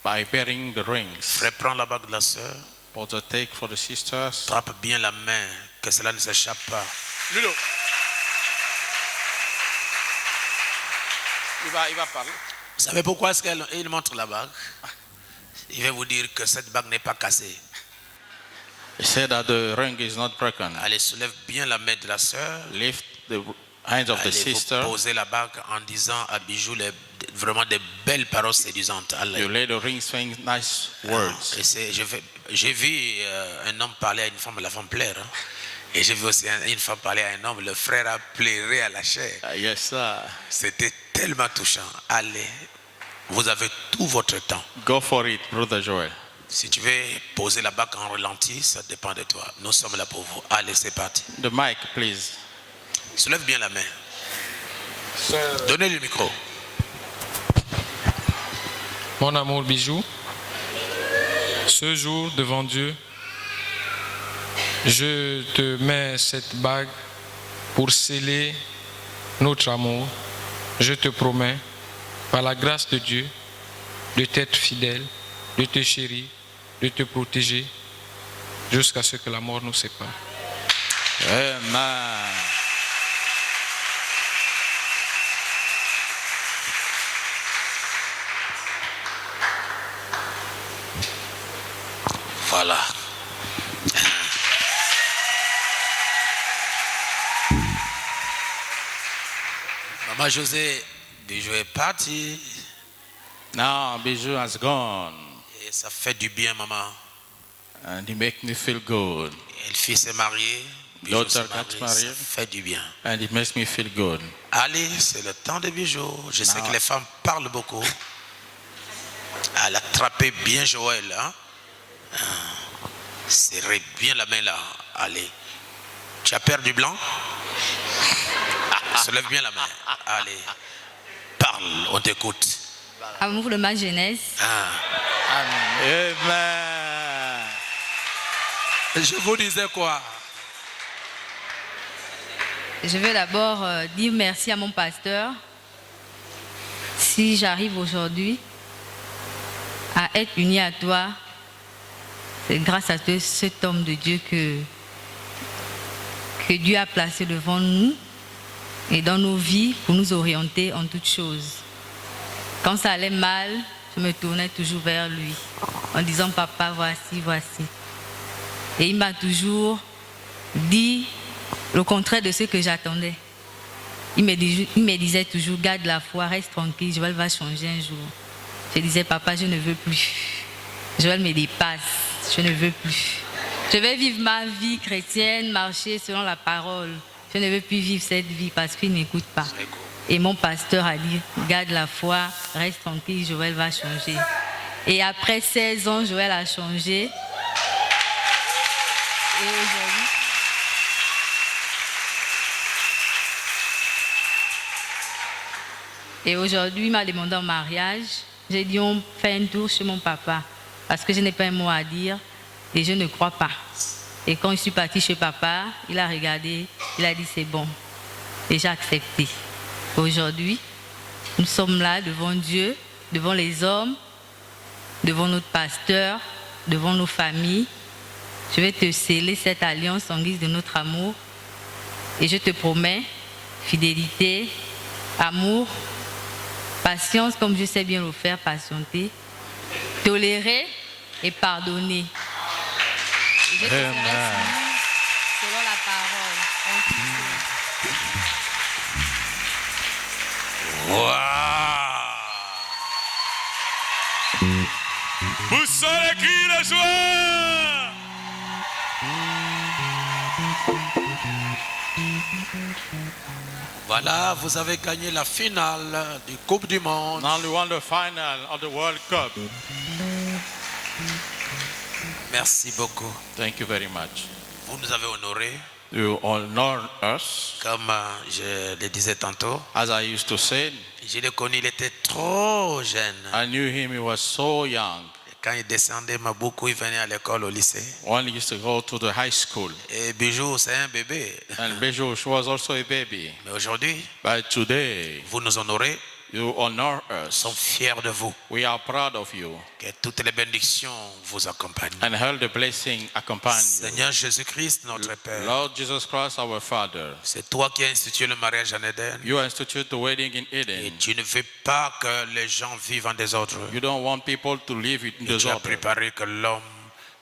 by bearing the rings. Frère, prends la bague de la sœur, For the take for the sisters. trappe bien la main, que cela ne s'échappe pas. Lulo. Il va parler. Vous savez pourquoi est-ce qu'il montre la bague? Il va vous dire que cette bague n'est pas cassée. He said that the ring is not broken. Allez, soulève bien la main de la sœur. Lift the hands of the Allez, vous sister. posez la bague en disant à Bijou vraiment des belles paroles séduisantes. Allez. You lay the ring saying nice words. Et j'ai vu un homme parler à une femme, la femme plaire. Hein. Et j'ai vu aussi une femme parler à un homme, le frère a pleuré à la chair. Yes, sir. C'était tellement touchant. Allez, vous avez tout votre temps. Go for it, Brother Joel. Si tu veux poser la bague en ralenti, ça dépend de toi. Nous sommes là pour vous. Allez, c'est parti. The mic, please. Soulève bien la main. Donnez le micro. Mon amour Bijou, ce jour devant Dieu, je te mets cette bague pour sceller notre amour. Je te promets, par la grâce de Dieu, de t'être fidèle, de te chérir, de te protéger, jusqu'à ce que la mort nous sépare. Amen. Voilà. Maman José, Bijou est parti. Now Bijou has gone. Et ça fait du bien, maman. And he make me feel good. Et le fils est marié. Bijou Daughter s'est got marié, married. ça fait du bien. And it makes me feel good. Allez, c'est le temps de Bijou. Je sais Non. que les femmes parlent beaucoup. Elle a attrapé bien Joël. Hein? Serrez bien la main là. Allez. Tu as peur du blanc? Soulève bien la main. Allez. Parle, on t'écoute. Amour de ma jeunesse, Ah. Amen. Je vous disais quoi? je veux d'abord dire merci à mon pasteur. Si j'arrive aujourd'hui à être unie à toi, c'est grâce à cet homme de Dieu que Dieu a placé devant nous et dans nos vies pour nous orienter en toutes choses. Quand ça allait mal, je me tournais toujours vers lui en disant « Papa, voici, voici ». Et il m'a toujours dit le contraire de ce que j'attendais. Il me disait toujours « Garde la foi, reste tranquille, Joël va changer un jour ». Je disais « Papa, je ne veux plus. Joël me dépasse, je ne veux plus. Je vais vivre ma vie chrétienne, marcher selon la parole. Je ne veux plus vivre cette vie parce qu'il n'écoute pas. » Et mon pasteur a dit, garde la foi, reste tranquille, Joël va changer. Et après 16 ans, Joël a changé. Et aujourd'hui, il m'a demandé en mariage. J'ai dit, on fait un tour chez mon papa. Parce que je n'ai pas un mot à dire et je ne crois pas. Et quand je suis partie chez papa, il a regardé, il a dit, c'est bon. Et j'ai accepté. Aujourd'hui, nous sommes là devant Dieu, devant les hommes, devant notre pasteur, devant nos familles. Je vais te sceller cette alliance en guise de notre amour. Et je te promets fidélité, amour, patience, comme je sais bien le faire, patienter, tolérer et pardonner. Et je te serai soumis selon la parole. En toutes choses. Poussons les cris de joie. Voilà, vous avez gagné la finale du Coupe du Monde. Now we won the final of the World Cup. Merci beaucoup. Thank you very much. Vous nous avez honorés. You honor us. Comme je le disais tantôt, As I used to say, je l'ai connu, il était trop jeune. I knew him, he was so young. Et quand il descendait Maboukou, il venait à l'école, au lycée. When he used to go to the high school. Et Bijou, c'est un bébé. And Bijou was also a baby. Mais aujourd'hui, But today, vous nous honorez, you honor nous sommes us. fiers de vous. We are proud of you. Que toutes les bénédictions vous accompagnent. And all the blessing accompany you. Seigneur Jésus-Christ, notre Père, Lord Jesus Christ, our Father, c'est toi qui as institué le mariage en Éden. you institute the wedding in Et Eden. tu ne veux pas que les gens vivent en désordre. You don't want people to live in Et tu as disorder. préparé que l'homme,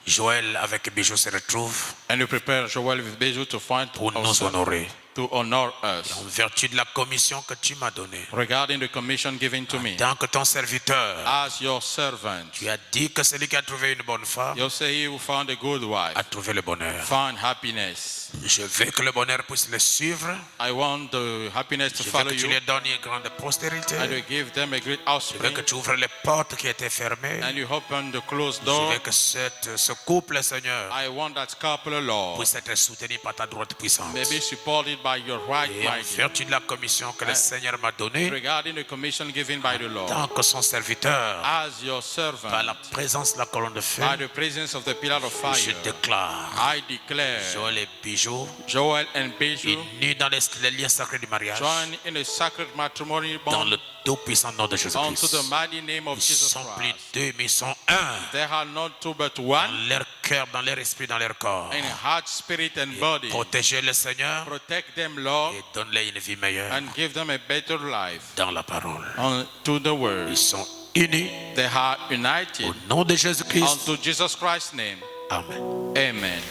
Joël, avec Bijou se retrouve And you prepare Joel with Bijou to find pour nous us, honorer. to honor En us. vertu de la commission que tu m'as donnée. Regarding the commission given to me, Tant que ton serviteur, as your servant, tu as dit que celui qui a trouvé une bonne femme you say he who found a good wife, a trouvé le bonheur. found happiness. Je veux que le bonheur puisse le suivre. I want the happiness to Je veux follow que tu you, lui donnes une grande postérité. and you give them a great Je veux offspring, que tu ouvres les portes qui étaient fermées. and you open the closed Je door. veux que ce couple, Seigneur, I want that couple, Lord, puisse être soutenu par ta droite puissante. may be supported by your right Et en mighty. vertu de la commission que le Seigneur m'a donnée, Regarding the commission given by the Lord, tant que son serviteur, as your par servant, la présence de la colonne de feu, by the presence of the pillar of je fire, déclare I declare Joël et Bijou Joel and Bijou unis dans les liens sacrés du mariage, join in a sacred matrimony dans bond le tout-puissant nom de unto Jésus-Christ. the mighty name of Ils Jesus sont plus Christ. deux, mais ils sont un. They are not two but Dans one, leur cœur, dans leur esprit, dans leur corps. in heart, spirit, and body. Protégez le Seigneur Protect them, Lord, et donne-leur une vie meilleure and give them a better life dans la parole. unto the word. Ils sont unis They are united au nom de Jésus-Christ. unto Jesus Christ's name. Amen. Amen.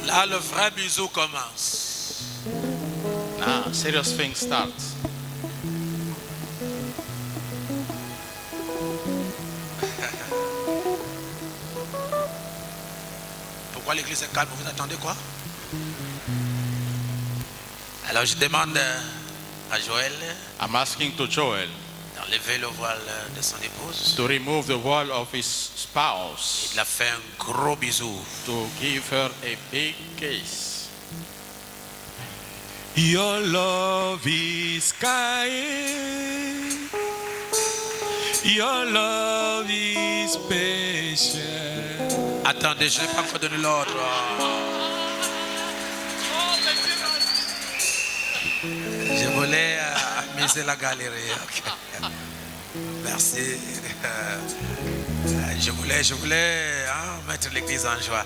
Là, le vrai bisou commence. Now, serious things start. Pourquoi l'église est calme? Vous attendez quoi? Alors je demande à Joël I'm asking to Joel d'enlever le voile de son épouse. to remove the wall of his Il spouse, a fait un gros bisou. to give her a big kiss. Your love is kind. Your love is patient. attendez, je n'ai pas encore donné l'ordre. Je voulais amuser la galerie. Ok. Merci. Je voulais mettre l'église en joie.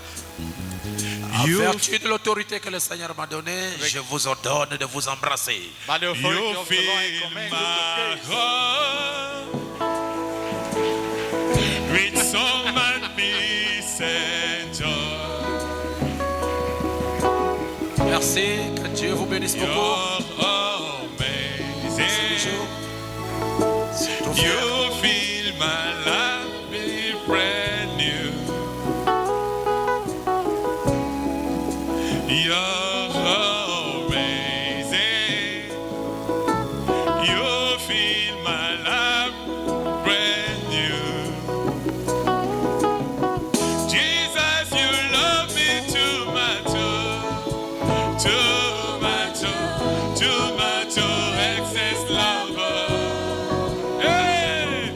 En vertu de l'autorité que le Seigneur m'a donnée, je vous ordonne de vous embrasser. By the authority You of the Lord, I fill command my you to kiss. heart with so magnificent joy. Merci, que Dieu vous bénisse beaucoup. You're amazing. You fill my life with brand new. You're amazing. You fill my life brand new. Jesus, you love me too much, too much, excess lover. Hey!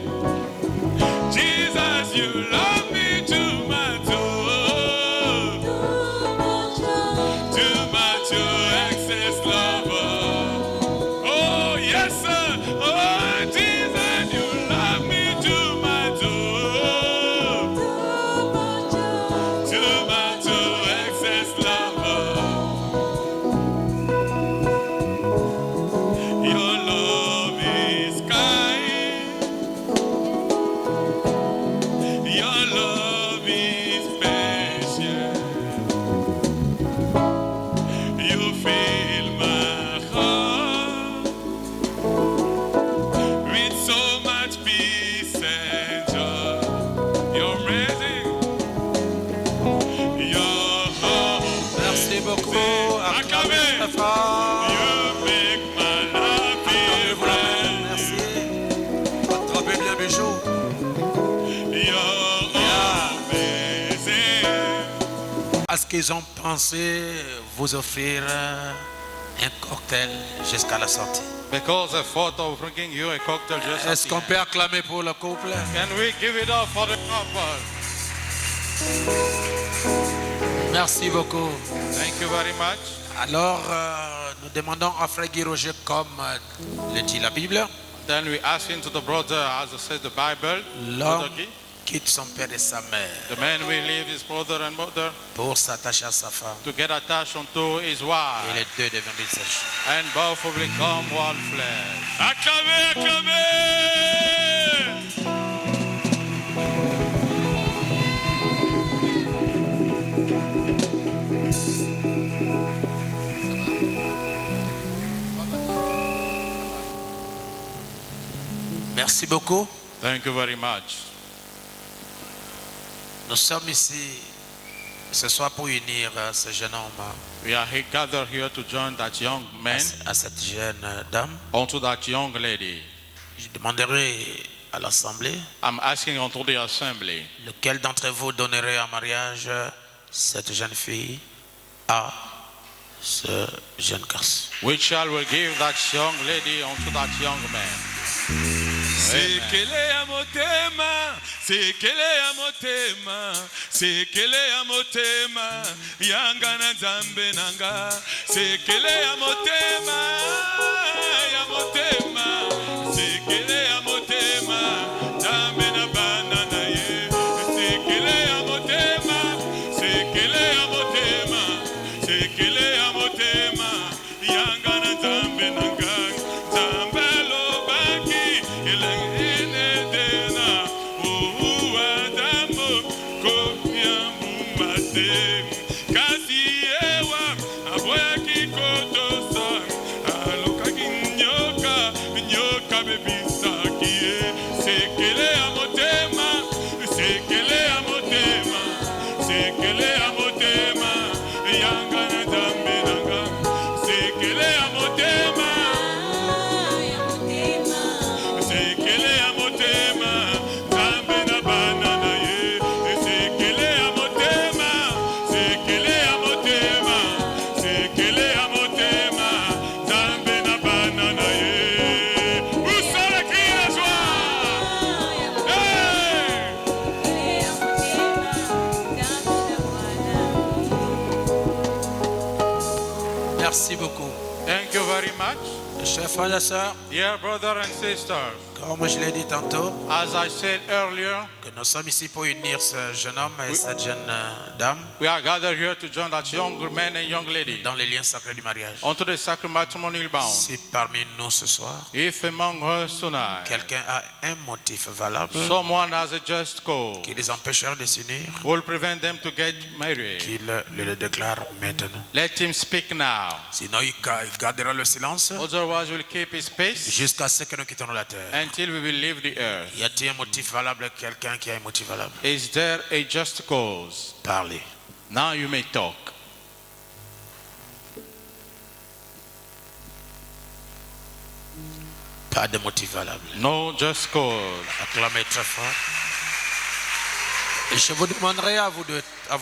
qu'ils ont pensé vous offrir un cocktail jusqu'à la sortie. Because I thought of bringing you a cocktail just at Est-ce the qu'on end. peut acclamer pour le couple? Can we give it up for the couple? Merci beaucoup. Thank you very much. Alors, nous demandons à Frère Guy Roger, comme le dit la Bible, Then we ask him to the brother, as it says the Bible, l'homme Brother Guy, quitte son père et sa mère the man will leave his brother and mother pour s'attacher à sa femme. to get attached unto his Et wife, les deux deviennent une seule chair. and both will become one flesh. Acclamez, acclamez. Merci beaucoup. Thank you very much. Nous sommes ici ce soir pour unir ce jeune homme We are gathered here to join that young man à cette jeune dame. unto that young lady. Je demanderai à l'Assemblée I'm asking unto the assembly, lequel d'entre vous donnerait en mariage cette jeune fille à ce jeune garçon. which shall we give that young lady unto that young man? Sekele ya motema, sekele ya motema, sekele ya motema, yanga na nzambe nanga. Sekele ya motema, sekele ya motema, nzambe na bana na ye. Sekele ya motema, sekele ya motema, sekele ya motema, yanga na nzambe nanga. Nzambe lobaki elangene dena, Adamu kopia mumbate. Kasi ewa aboyaki kotosa, alokaki nyoka, nyoka bebisaki ye. Sekele ya motema, sekele ya motema, sekele ya motema, yanga na nzambe nanga. Sekele ya motema, sekele ya motema, nzambe na bana na ye. Sekele ya motema, sekele ya motema, sekele ya motema, nzambe na bana na ye. Où sont les cris de joie? Hey! Merci beaucoup. Thank you very much. Chers frères et sœurs, Dear brother and sisters, comme je l'ai dit tantôt, as I said earlier, que nous sommes ici pour unir ce jeune homme et cette jeune dame we are gathered here to join that young man and young lady dans les liens sacrés du mariage. unto the sacred matrimonial bound. Si parmi nous ce soir, If among us tonight, quelqu'un a un motif valable someone has a just cause, qui les empêchera de s'unir, will prevent them to get married, qu'il le déclare maintenant. let him speak now. Sinon, il gardera le silence Otherwise, we'll keep his peace jusqu'à ce que nous quitterons la terre. until we will leave the earth. Y a-t-il un motif valable? Quelqu'un qui a un motif valable? Is there a just cause? Parlez. Now you may talk. Pas de motif valable. No just cause. Acclamez très fort. Et je vous demanderai à vous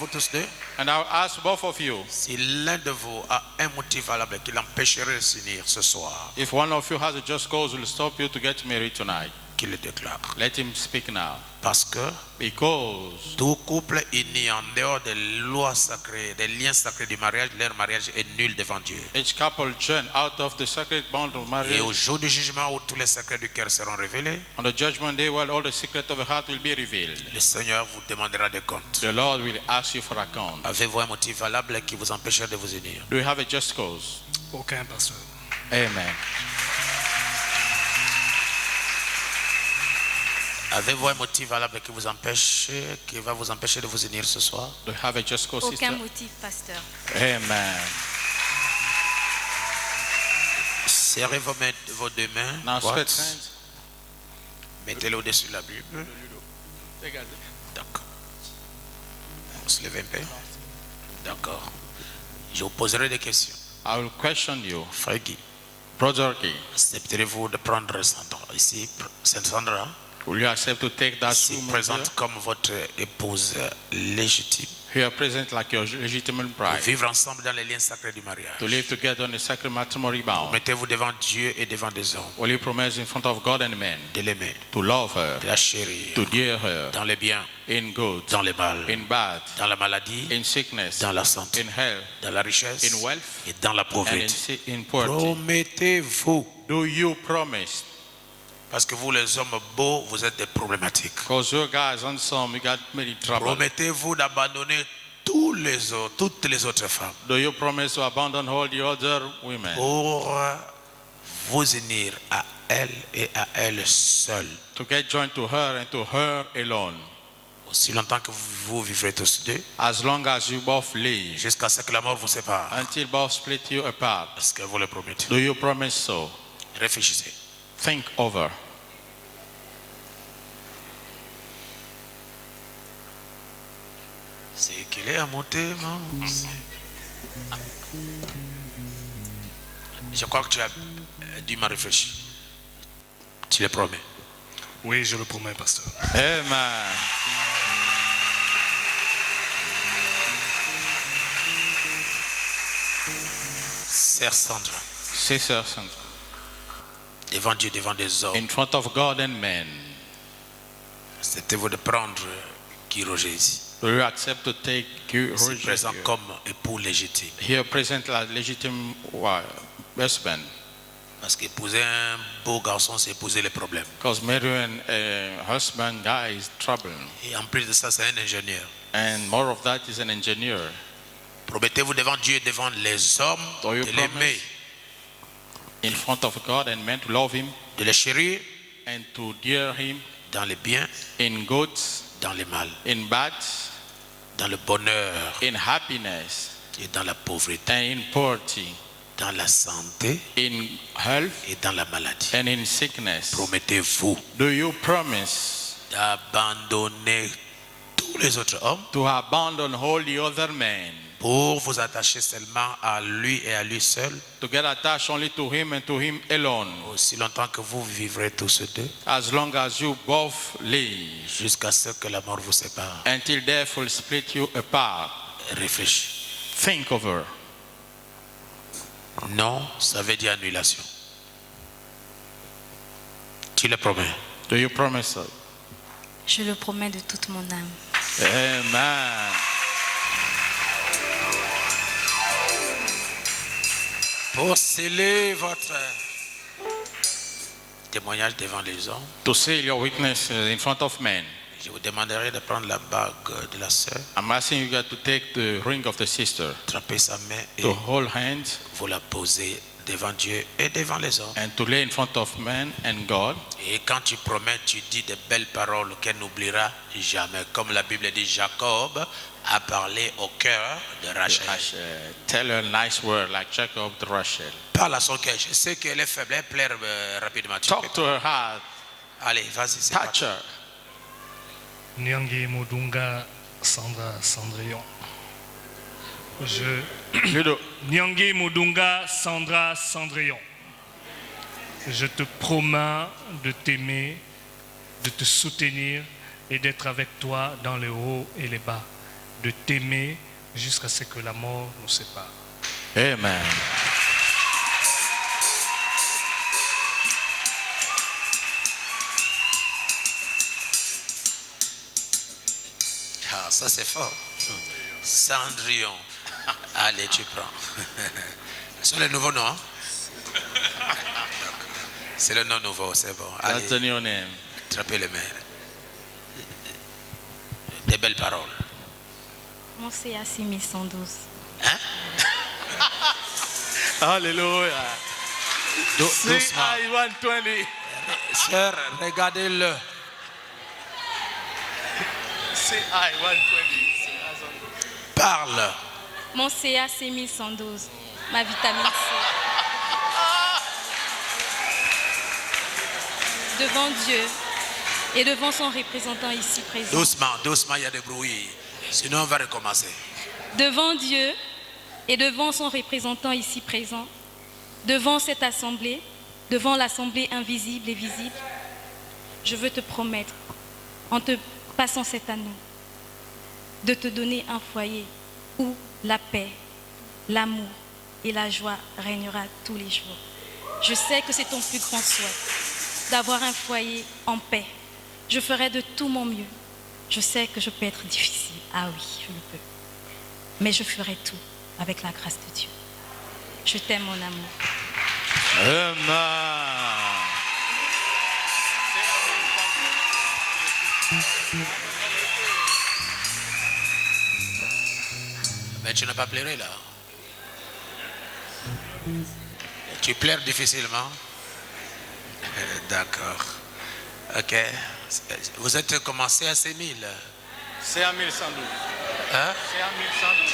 tous deux, And I'll ask both of you, si l'un de vous a un motif valable qui l'empêcherait de s'unir ce soir, if one of you has a just cause will stop you to get married tonight, qu'il le déclare. let him speak now. Parce que Because tout couple uni en dehors des lois sacrées, des liens sacrés du mariage, leur mariage est nul devant Dieu. each couple join out of the sacred bond of Et marriage au jour du jugement où tous les secrets du cœur seront révélés, on the judgment day while all the secrets of the heart will be revealed. le Seigneur vous demandera des comptes. The Lord will ask you for account. Avez-vous un motif valable qui vous empêcherait de vous unir? Do you have a just cause? Aucun, pasteur. Amen. Avez-vous un motif valable qui va vous empêcher de vous unir ce soir? Do you have a just cause, sister? Aucun motif, pasteur. Amen. Serrez vos deux mains Now droites. spread hands. Mettez-les au-dessus de la Bible. D'accord. On se lève un peu. D'accord. Je vous poserai des questions. I will question you. Frère Guy, Brother Guy, accepterez-vous de prendre Sandra ici, Sandra, will you accept to take that ici woman présente here, comme votre épouse légitime? here present like your legitimate bride, vivre ensemble dans les liens sacrés du mariage. to live together on the sacred matrimony bound. Mettez-vous devant Dieu et devant des hommes, Will you promise in front of God and men de l'aimer, to love her, de la chérir, to dear her, dans les biens, in good, dans les mal, in bad, dans la maladie, in sickness, dans la santé, in health, dans la richesse in wealth, et dans la and pauvreté. in poverty? Promettez-vous, Do you promise? parce que vous les hommes beaux, vous êtes des problématiques. Because you guys handsome, you got many trouble. Promettez-vous d'abandonner toutes les autres femmes Do you promise to abandon all the other women pour vous unir à elle et à elle seule, to get joined to her and to her alone, aussi longtemps que vous vivrez tous deux, as long as you both live, jusqu'à ce que la mort vous sépare? until both split you apart? Est-ce que vous le promettez? Do you promise so? Réfléchissez. Think over. C'est qu'il est à monter, je crois que tu as dû me réfléchir. Tu le promets? Oui, je le promets, pasteur. Amen. Sœur Sandra, Sister Sandra, devant Dieu, devant des hommes, in front of God and men, acceptez-vous de prendre Guy Roger ici, do you accept to take you ici présent comme époux légitime? here present like legitimate husband? Parce qu'épouser un beau garçon, c'est épouser les problèmes. Because marrying a husband guy is trouble, Et en plus de ça, c'est un ingénieur. and more of that is an engineer. Promettez-vous devant Dieu, devant les hommes, Do you de l'aimer, in front of God and men to love him de le chérir and to dear him dans les biens, in goods, dans les mal, in bad, dans le bonheur in happiness, et dans la pauvreté, and in poverty, dans la santé in health, et dans la maladie. and in sickness. Promettez-vous Do you promise d'abandonner tous les autres hommes to abandon all the other men, pour vous attacher seulement à lui et à lui seul, to get attached only to him and to him alone, aussi longtemps que vous vivrez tous deux, as long as you both live, jusqu'à ce que la mort vous sépare? until death will split you apart? Réfléchis. Think over. Non, ça veut dire annulation. Tu le promets? Do you promise that? Je le promets de toute mon âme. Amen. Pour sceller votre témoignage devant les hommes, To seal your witness in front of men, je vous demanderai de prendre la bague de la sœur, I'm asking you guys to take the ring of the sister, attraper sa main et to hold hands, vous la poser devant Dieu et devant les hommes. and to lay in front of men and God. Et quand tu promets, tu dis de belles paroles qu'elle n'oubliera jamais. Comme la Bible dit, Jacob a parlé au cœur de Rachel. Tell her a nice word like Jacob to Rachel. Parle à son cœur. Je sais qu'elle est faible, elle pleure rapidement. Tu Talk peux- to her heart, Allez, vas-y, c'est touch parti. her. Nyangi Modunga Sandra Cendrillon. You do. Nyangi Modunga Sandra Cendrillon. Je te promets de t'aimer, de te soutenir et d'être avec toi dans les hauts et les bas. De t'aimer jusqu'à ce que la mort nous sépare. Amen. Ah, ça c'est fort. Cendrillon. Allez, tu prends. C'est le nouveau nom. Hein? C'est le nom nouveau, c'est bon. Allez, That's the new name. attrapez les mains. Des belles paroles. Mon CA 6112. Hein? Hallelujah. Doucement. CI 120. Sœur, regardez-le. CI 120. Parle. Mon CA 6112. Ma vitamine C. Devant Dieu et devant son représentant ici présent. Doucement, doucement, il y a des bruits. Sinon, on va recommencer. Devant Dieu et devant son représentant ici présent. Devant cette assemblée, devant l'assemblée invisible et visible. Je veux te promettre, en te passant cet anneau, de te donner un foyer où la paix, l'amour et la joie régnera tous les jours. Je sais que c'est ton plus grand souhait, d'avoir un foyer en paix. Je ferai de tout mon mieux. Je sais que je peux être difficile. Ah oui, je le peux. Mais je ferai tout avec la grâce de Dieu. Je t'aime, mon amour. Amen. Mais tu n'as pas pleuré là. Tu pleures difficilement. D'accord. Ok. Vous êtes commencé à 6 000. C'est à 1112. Hein? C'est à 1112.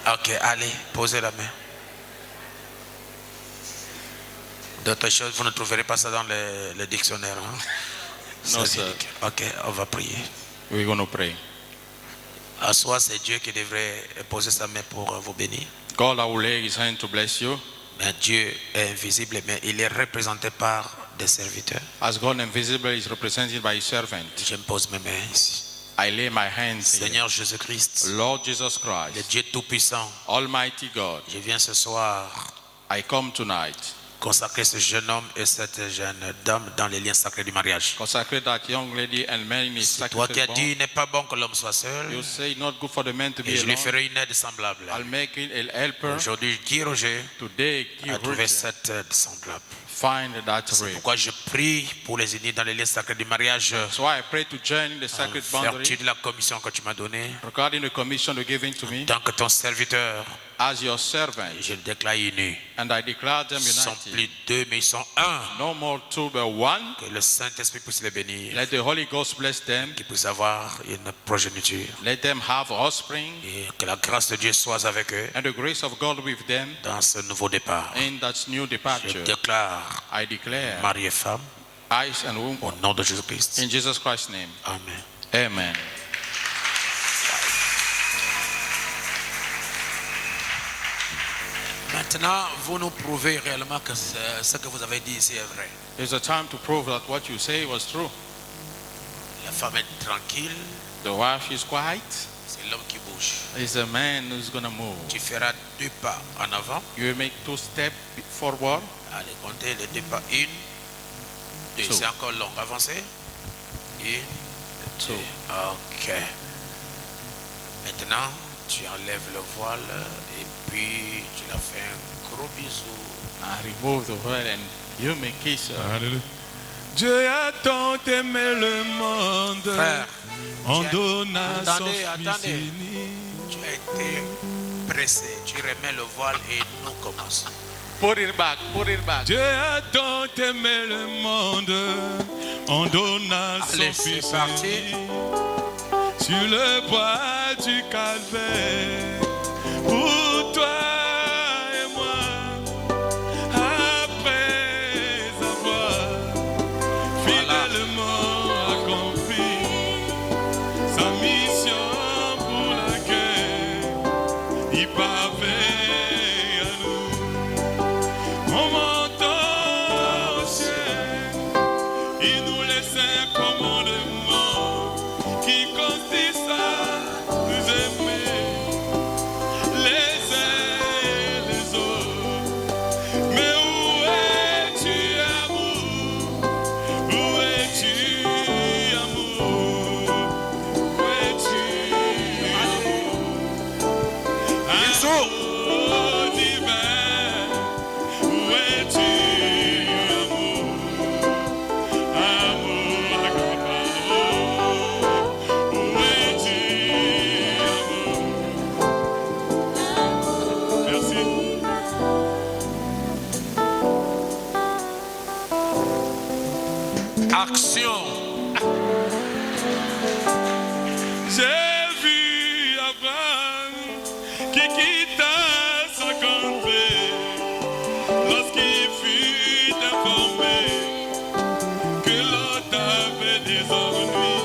Ok, allez, posez la main. D'autres choses, vous ne trouverez pas ça dans le dictionnaire. Hein? Non, Ça, sir. ok, on va prier. We're going to pray. À soi, c'est Dieu qui devrait poser sa main pour vous bénir. God, I will lay his hand to bless you. Mais Dieu est invisible, mais il est représenté par des serviteurs. As God invisible is represented by his servant. Je me pose mes mains ici. I lay my hands here. Seigneur Jésus-Christ, Lord Jesus le Christ, Dieu Tout-Puissant, Almighty God, je viens ce soir I come tonight. consacrer ce jeune homme et cette jeune dame dans les liens sacrés du mariage. Consecrate that young lady and man in his C'est toi qui as sacred dit, bond. il n'est pas bon que l'homme soit seul. You say not good for the man to Et be je lui alone. ferai une aide semblable. I'll make it a helper. Aujourd'hui, Guy Roger Today, a trouvé Roger, cette aide semblable. find that C'est way. pourquoi je prie pour les unis dans les liens sacrés du mariage. So I pray to join the En sacred vertu boundary de la commission que tu m'as donnée, regarding the commission you're giving to me tant que ton serviteur, as your servant, je le déclare unis. and I declare them Ils ne sont united. plus deux, mais ils sont un. No more two but one. Que le Saint-Esprit puisse les bénir, Let the Holy Ghost bless them. qu'ils puissent avoir une progéniture. Let them have offspring, Et que la grâce de Dieu soit avec eux and the grace of God with them dans ce nouveau départ. in that new Je departure. déclare I declare, mari et femme eyes and womb, au nom de Jésus-Christ. in Jesus Christ's name. Amen. Amen. Maintenant, vous nous prouvez réellement que ce que vous avez dit ici est vrai. It's a time to prove that what you say was true. La femme est tranquille, The wife is quiet. c'est l'homme qui bouge. It's a man who's going to move. Tu feras 2 pas en avant. You will make 2 steps forward. Allez, comptez les 2 pas. 1, 2. Two. C'est encore long. Avancez. 1, 2. Two. Ok. Maintenant, tu enlèves le voile et puis tu la fais un gros bisou. I remove the veil and you may kiss her. Alléluia. Dieu a tant aimé le monde Frère, en tiens, donnant son attendez, Fils attendez. unique. tu as été pressé. Tu remets le voile et nous commençons. Put it back, put it back. Dieu a tant aimé le monde en donnant Allez, son c'est Fils parti. unique sur le bois du calvaire pour toi et moi après avoir fidèlement accompli sa mission pour laquelle il parvient à nous. En montant au ciel, il nous laisse un commandement qui consiste à nous aimer les uns et les autres. Mais où es-tu, amour? Où es-tu, amour? Où es-tu, amour? Amour divin, où es-tu, amour? Amour agapao, où es-tu, amour? Merci. Action. J'ai vu Abraham qui quitta sa contrée lorsqu'il fut informé que Lot avait des ennuis.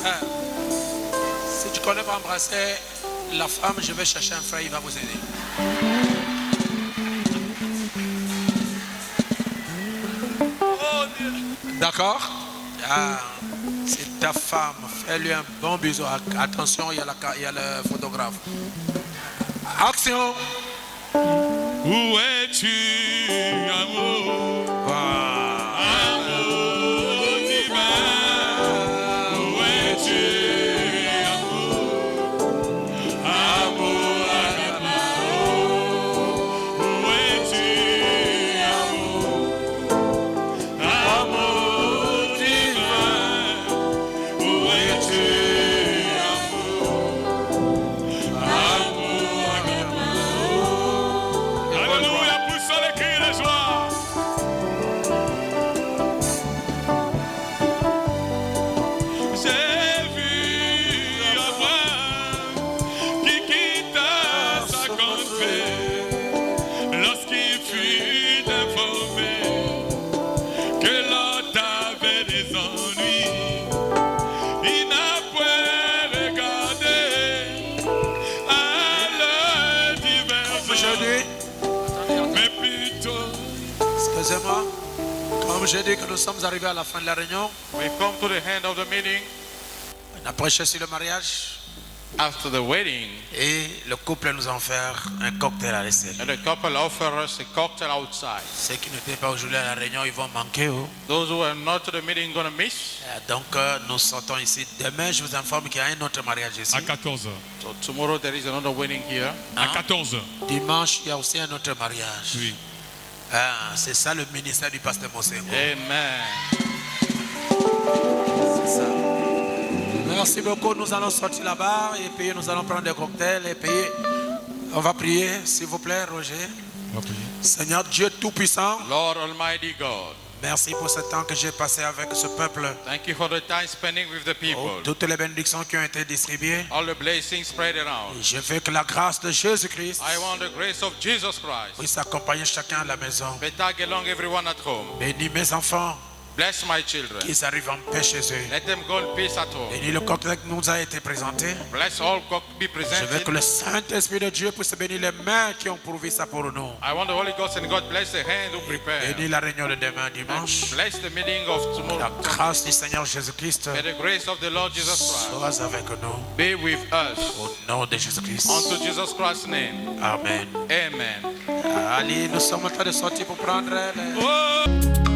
Frère, si tu ne connais pas embrasser la femme, je vais chercher un frère, il va vous aider. D'accord? Ah, c'est ta femme. Fais-lui un bon bisou. Attention, il y a le photographe. Action! Où es-tu, amour? Amour divin. Où es-tu, amour? Amour agapao. Où es-tu, amour? Amour divin. Où es-tu, amour? Amour agapao. Alléluia, poussons les cris de joie. J'ai vu Abraham qui quitta sa contrée lorsqu'il fut informé que Lot avait des ennuis. Il n'a point regardé à leurs divers Aujourd'hui, mais plutôt excusez-moi, comme j'ai dit que nous sommes arrivés à la fin de la réunion, We come to the end of the meeting. on a prêché sur le mariage After the wedding, et le couple nous a offert un cocktail à l'essai. and the couple offer us a cocktail outside. Ceux qui n'étaient pas aujourd'hui à la réunion, ils vont manquer. Oh. Those who are not to the meeting gonna miss. Donc nous sortons ici. Demain, je vous informe qu'il y a un autre mariage ici. à 14h. So tomorrow there is another wedding here. À 14h. Dimanche, il y a aussi un autre mariage. Oui. Ah, c'est ça le ministère du pasteur Mosengo. Amen. C'est ça. Merci beaucoup. Nous allons sortir là-bas et puis nous allons prendre des cocktails et puis on va prier, s'il vous plaît, Roger. Seigneur Dieu Tout-Puissant, Lord Almighty God, merci pour ce temps que j'ai passé avec ce peuple. thank you for the time spending with the Oh, people. toutes les bénédictions qui ont été distribuées. All the blessings spread around. Je veux que la grâce de Jésus-Christ I want the grace of Jesus Christ. puisse accompagner chacun à la maison. May tag along everyone at home. Bénis mes enfants, Bless my children. qu'ils arrivent en paix chez eux. Let them go in peace at home. Bénis le cocktail qui nous a été présenté. Bless all God be Je veux presented. que le Saint-Esprit de Dieu puisse bénir les mains qui ont pourvu ça pour nous. I want the Holy Ghost and God bless the hands who prepare. Bénis la réunion de demain dimanche. Bless the meeting of La tomorrow. grâce du Seigneur Jésus-Christ May the grace of the Lord Jesus Christ soit avec nous. be with us. Au nom de Jésus-Christ. Unto Jesus Christ's name. Amen. Amen. Allez, nous sommes en train de sortir pour prendre les... Oh!